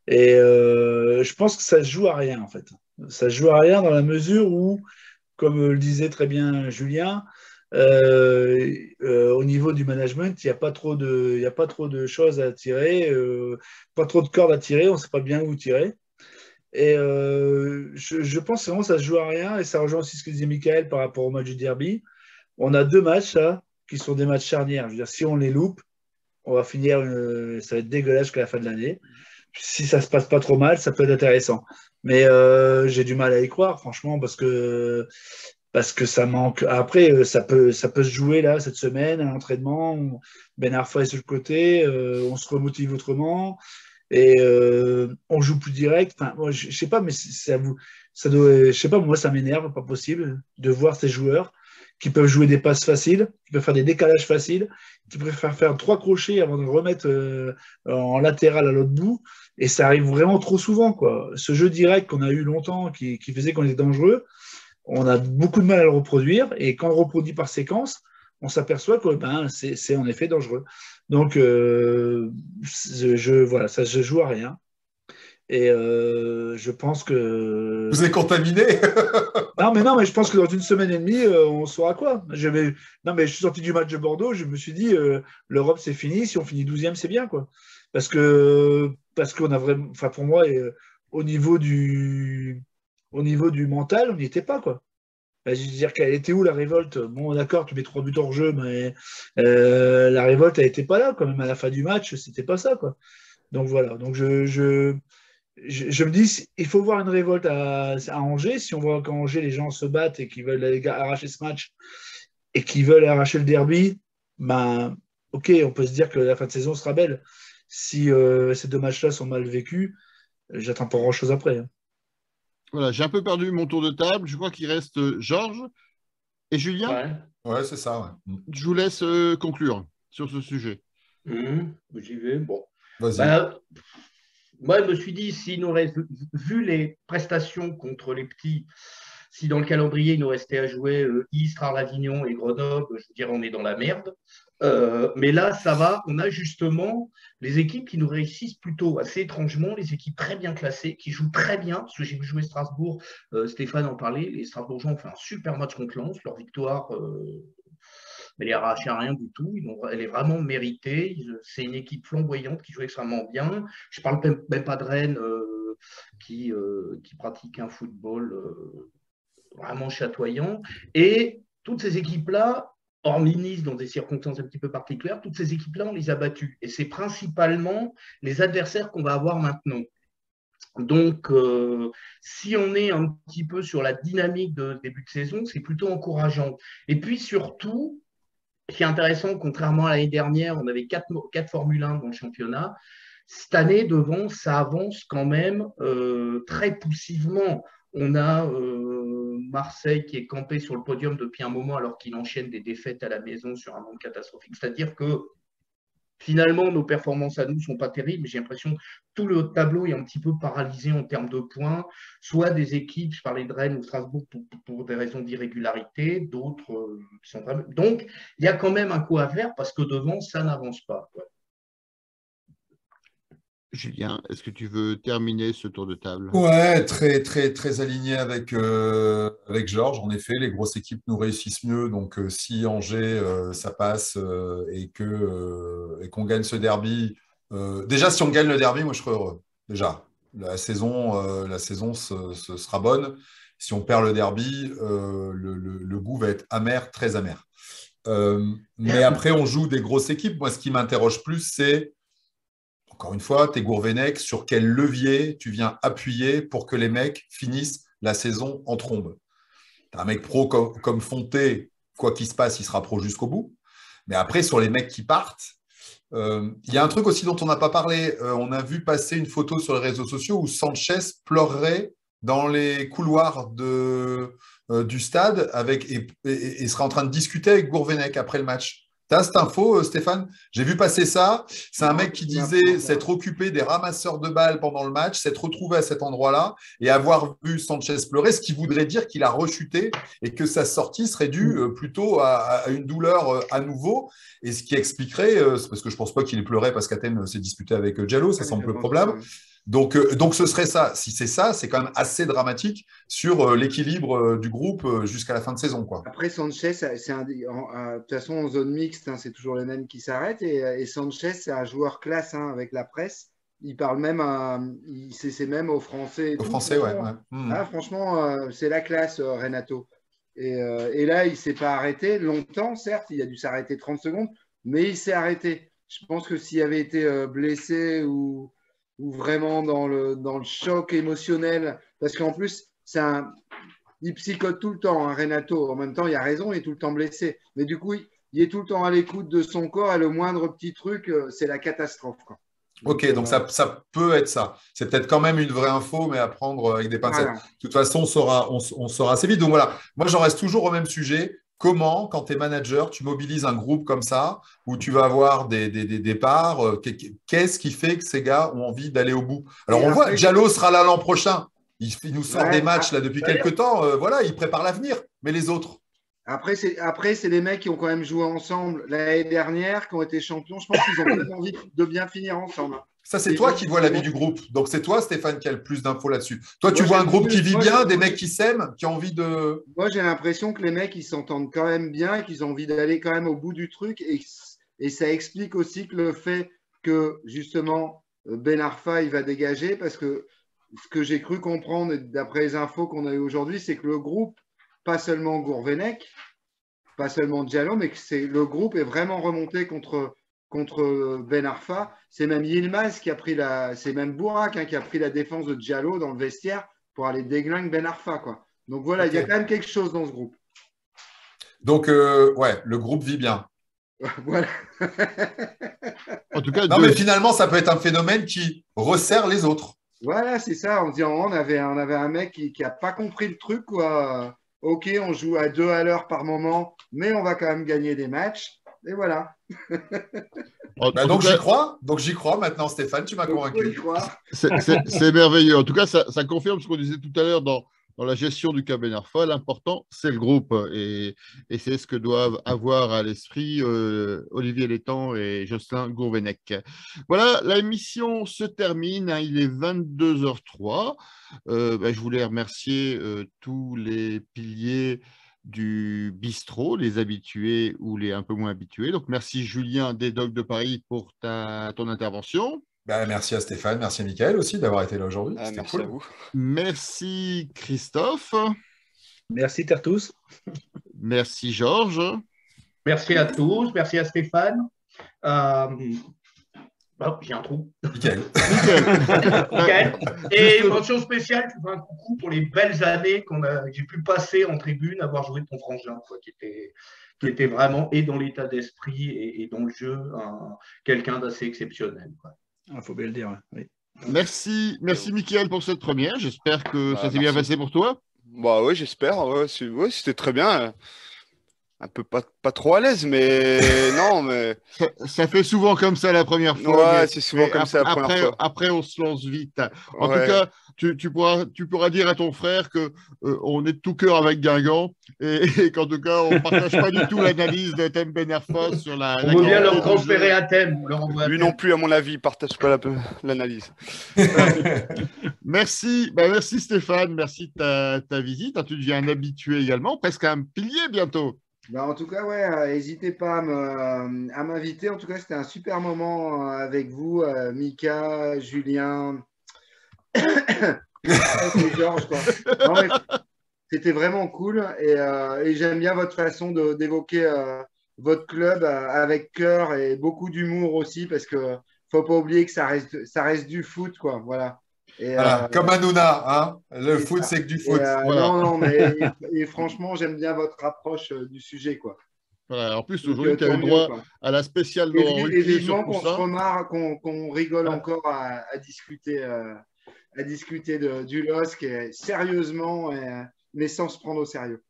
Et je pense que ça se joue à rien, en fait. Ça se joue à rien dans la mesure où, comme le disait très bien Julien, au niveau du management, il n'y a pas trop de choses à tirer, pas trop de cordes à tirer, on ne sait pas bien où tirer. Et je pense vraiment que ça se joue à rien, et ça rejoint aussi ce que disait Michael par rapport au match du derby. On a 2 matchs là, qui sont des matchs charnières. Je veux dire, si on les loupe, on va finir, ça va être dégueulasse jusqu'à la fin de l'année. Si ça se passe pas trop mal, ça peut être intéressant. Mais j'ai du mal à y croire, franchement, parce que ça manque. Après, ça peut se jouer là cette semaine à l'entraînement. Ben Arfa est sur le côté, on se remotive autrement et on joue plus direct. Enfin, moi, je sais pas, mais ça doit. Je sais pas, moi ça m'énerve, pas possible de voir ces joueurs qui peuvent jouer des passes faciles, qui peuvent faire des décalages faciles, qui préfèrent faire 3 crochets avant de remettre en latéral à l'autre bout. Et ça arrive vraiment trop souvent, quoi. Ce jeu direct qu'on a eu longtemps, qui faisait qu'on était dangereux, on a beaucoup de mal à le reproduire. Et quand on le reproduit par séquence, on s'aperçoit que c'est en effet dangereux. Donc, voilà, ça se joue à rien. Et je pense que... Vous êtes contaminé. non, mais je pense que dans une semaine et demie, on saura quoi. Non, mais je suis sorti du match de Bordeaux, je me suis dit, l'Europe, c'est fini. Si on finit 12e, c'est bien, quoi. Parce qu'on a vraiment... Enfin, pour moi, au niveau du mental, on n'y était pas, quoi. Je veux dire qu'elle était où la révolte? Bon, d'accord, tu mets 3 buts hors jeu, mais la révolte, elle n'était pas là, quand même, à la fin du match, c'était pas ça, quoi. Donc voilà. Donc je me dis, il faut voir une révolte à Angers. Si on voit qu'à Angers, les gens se battent et qu'ils veulent arracher ce match et qu'ils veulent arracher le derby, ben, ok, on peut se dire que la fin de saison sera belle. Si ces 2 matchs-là sont mal vécus, j'attends pas grand-chose après. Voilà, j'ai un peu perdu mon tour de table. Je crois qu'il reste Georges et Julien. Ouais, c'est ça. Ouais. Je vous laisse conclure sur ce sujet. J'y vais. Bon. Vas-y. Moi, je me suis dit, s'il nous reste, vu les prestations contre les petits, si dans le calendrier, il nous restait à jouer Istres, Arles-Avignon et Grenoble, je veux dire, on est dans la merde. Mais là, ça va. On a justement les équipes qui nous réussissent plutôt assez étrangement, les équipes très bien classées, qui jouent très bien. Parce que j'ai vu jouer Strasbourg, Stéphane en parlait, les Strasbourgeois ont fait un super match contre Lens. Leur victoire, elle est arrachée à rien du tout. Elle est vraiment méritée. C'est une équipe flamboyante qui joue extrêmement bien. Je ne parle même pas de Rennes qui pratique un football vraiment chatoyant. Et toutes ces équipes-là, hormis Nice, dans des circonstances un petit peu particulières, toutes ces équipes-là, on les a battues. Et c'est principalement les adversaires qu'on va avoir maintenant. Donc, si on est un petit peu sur la dynamique de début de saison, c'est plutôt encourageant. Et puis surtout, ce qui est intéressant, contrairement à l'année dernière, on avait 4 Formule 1 dans le championnat. Cette année, devant, ça avance quand même très poussivement. On a Marseille qui est campé sur le podium depuis un moment alors qu'il enchaîne des défaites à la maison sur un monde catastrophique. C'est-à-dire que finalement, nos performances à nous ne sont pas terribles, mais j'ai l'impression que tout le tableau est un petit peu paralysé en termes de points. Soit des équipes, je parlais de Rennes ou Strasbourg pour des raisons d'irrégularité, d'autres qui sont vraiment... Donc, il y a quand même un coup à faire parce que devant, ça n'avance pas. Ouais. Julien, est-ce que tu veux terminer ce tour de table? Ouais, très, très, très aligné avec Georges. En effet, les grosses équipes nous réussissent mieux. Donc, si Angers, ça passe et qu'on gagne ce derby, déjà, si on gagne le derby, moi, je serais heureux. Déjà, la saison ce sera bonne. Si on perd le derby, le goût va être amer, très amer. Mais après, on joue des grosses équipes. Moi, ce qui m'interroge plus, c'est encore une fois, t'es Gourvenec, sur quel levier tu viens appuyer pour que les mecs finissent la saison en trombe? T'as un mec pro comme Fonté, quoi qu'il se passe, il sera pro jusqu'au bout. Mais après, sur les mecs qui partent, il y a un truc aussi dont on n'a pas parlé. On a vu passer une photo sur les réseaux sociaux où Sanchez pleurerait dans les couloirs du stade et serait en train de discuter avec Gourvenec après le match. T'as cette info, Stéphane? J'ai vu passer ça. C'est un mec qui disait s'être occupé des ramasseurs de balles pendant le match, s'être retrouvé à cet endroit-là et avoir vu Sanchez pleurer, ce qui voudrait dire qu'il a rechuté et que sa sortie serait due plutôt à une douleur à nouveau. Et ce qui expliquerait, c'est parce que je ne pense pas qu'il ait pleuré parce qu'Athènes s'est disputé avec Diallo, ça semble le problème. Donc, ce serait ça. Si c'est ça, c'est quand même assez dramatique sur l'équilibre du groupe jusqu'à la fin de saison, quoi. Après, Sanchez, de toute façon, en zone mixte, c'est toujours les mêmes qui s'arrêtent. Et Sanchez, c'est un joueur classe avec la presse. Il parle même, c'est même aux Français. Aux Français, ouais. Ah, franchement, c'est la classe, Renato. Et là, il ne s'est pas arrêté longtemps, certes. Il a dû s'arrêter 30 secondes, mais il s'est arrêté. Je pense que s'il avait été blessé ou vraiment dans le choc émotionnel, parce qu'en plus, il psychote tout le temps, Renato. En même temps, il a raison, il est tout le temps blessé. Mais du coup, il est tout le temps à l'écoute de son corps et le moindre petit truc, c'est la catastrophe, quoi. Ok, donc ça peut être ça. C'est peut-être quand même une vraie info, mais à prendre avec des pincettes. Voilà. De toute façon, on saura assez vite. Donc voilà, moi j'en reste toujours au même sujet. comment, quand tu es manager, tu mobilises un groupe comme ça, où tu vas avoir des départs. Qu'est-ce qui fait que ces gars ont envie d'aller au bout? Alors, Et on voit, après, Diallo sera là l'an prochain. Il nous sort des ouais, matchs là depuis quelques temps. Voilà, il prépare l'avenir. Mais les autres? après, c'est les mecs qui ont quand même joué ensemble l'année dernière, qui ont été champions. Je pense qu'ils ont quand même envie de bien finir ensemble. Ça, c'est Les toi gens qui qui vois la sont- vie du groupe. Donc, c'est toi, Stéphane, qui a le plus d'infos là-dessus. Toi, tu Moi, vois un j'ai- groupe qui vit moi, bien, j'ai- des mecs qui s'aiment, qui ont envie de… Moi, j'ai l'impression que les mecs, ils s'entendent quand même bien et qu'ils ont envie d'aller quand même au bout du truc. Et ça explique aussi que le fait que, justement, Ben Arfa, il va dégager, parce que ce que j'ai cru comprendre, et d'après les infos qu'on a eues aujourd'hui, c'est que le groupe, pas seulement Gourvenec, pas seulement Diallo, mais que le groupe est vraiment remonté contre Ben Arfa. C'est même Yilmaz qui a pris c'est même Bourak, hein, qui a pris la défense de Diallo dans le vestiaire pour aller déglinguer Ben Arfa, quoi. Donc voilà, il y a Ok. quand même quelque chose dans ce groupe. Donc, ouais, le groupe vit bien. Voilà. En tout cas, Non, mais finalement, ça peut être un phénomène qui resserre les autres. Voilà, c'est ça. On avait un mec qui n'a pas compris le truc, quoi. Ok, on joue à 2 à l'heure par moment, mais on va quand même gagner des matchs. Et voilà. en tout Donc, cas, j'y crois. Donc, j'y crois maintenant, Stéphane, tu m'as Donc, faut y convaincu. croire. c'est merveilleux. En tout cas, ça confirme ce qu'on disait tout à l'heure dans la gestion du cas Ben Arfa. L'important, c'est le groupe. Et c'est ce que doivent avoir à l'esprit Olivier Létang et Jocelyn Gourvenec. Voilà, la émission se termine. Hein, il est 22h03. Je voulais remercier tous les piliers du bistrot, les habitués ou les un peu moins habitués. Donc, merci Julien des Dogs de Paris pour ton intervention. Merci à Stéphane, merci à Mickaël aussi d'avoir été là aujourd'hui. Ah, C'était merci cool. à vous. Merci Christophe. Merci Tertus. Merci Georges. Merci à tous, merci à Stéphane. J'ai un trou. Mickaël. Nickel. Et mention spéciale, je fais un coucou pour les belles années que j'ai pu passer en tribune, avoir joué ton frangin, quoi, qui était vraiment et dans l'état d'esprit et dans le jeu, quelqu'un d'assez exceptionnel. Il faut bien le dire. Oui. Merci Mickaël pour cette première. J'espère que ça s'est bien Merci. passé pour toi. Bah oui, j'espère. Ouais, c'était très bien. Un peu pas trop à l'aise, mais non, mais Ça fait souvent comme ça la première fois. ouais, mais- c'est souvent mais comme ça la première après, fois. après, on se lance vite. En Ouais. tout cas, tu pourras dire à ton frère que on est de tout cœur avec Guingamp et qu'en tout cas, on ne partage pas du tout l'analyse de Thème Ben Arfa sur la On veut bien qualité leur du transférer jeu. à thème. On leur envoie à Lui thème. non plus, à mon avis, il partage pas l'analyse. Merci Stéphane, merci de ta visite. Tu deviens un habitué également, presque un pilier bientôt. En tout cas, ouais, n'hésitez pas à m'inviter. En tout cas, c'était un super moment avec vous, Mika, Julien, et Georges, quoi. Non, mais c'était vraiment cool et j'aime bien votre façon d'évoquer votre club avec cœur et beaucoup d'humour aussi, parce que faut pas oublier que ça reste du foot, quoi. Voilà. Et, Voilà, comme Hanouna, hein. Le et foot, ça. c'est que du Et, foot. Voilà. non, mais et franchement, j'aime bien votre approche du sujet, quoi. Voilà. En plus, Donc, aujourd'hui, tu as tant eu mieux, droit quoi. à la spéciale Et, Laurent et Ruquier sur vivement qu'on se Poussin. remarque, qu'on rigole encore à discuter, du LOSC sérieusement, mais sans se prendre au sérieux.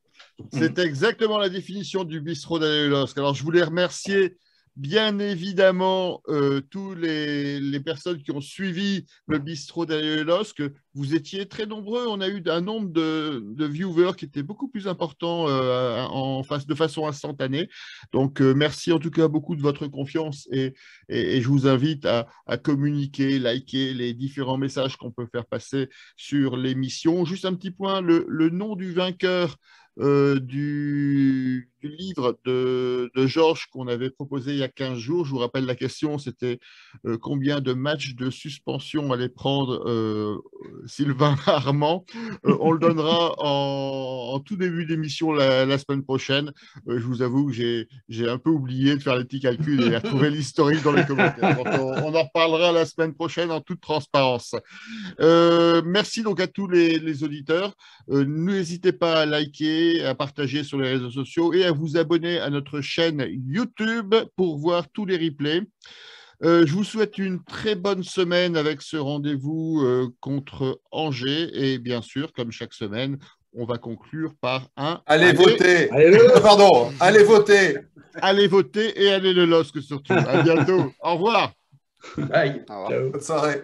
C'est exactement la définition du bistrot d'Allélos. Alors, je voulais remercier bien évidemment tous les personnes qui ont suivi le bistrot d'Allélos, que vous étiez très nombreux. On a eu un nombre de viewers qui était beaucoup plus important de façon instantanée. Donc, merci en tout cas beaucoup de votre confiance et je vous invite à communiquer, liker les différents messages qu'on peut faire passer sur l'émission. Juste un petit point, le nom du vainqueur du livre de Georges qu'on avait proposé il y a 15 jours. Je vous rappelle la question, c'était combien de matchs de suspension allait prendre Sylvain Armand. On le donnera en tout début d'émission la semaine prochaine. Je vous avoue que j'ai un peu oublié de faire les petits calculs et de retrouver l'historique dans les commentaires. Donc, on en reparlera la semaine prochaine en toute transparence. Merci donc à tous les auditeurs. N'hésitez pas à liker, à partager sur les réseaux sociaux et à vous abonner à notre chaîne YouTube pour voir tous les replays. Je vous souhaite une très bonne semaine avec ce rendez-vous contre Angers et bien sûr, comme chaque semaine, on va conclure par un... Allez voter. Allez, le Pardon, allez voter. Allez voter et allez le LOSC surtout. À bientôt. Au revoir. Bye. Au revoir. Ciao. Bonne soirée.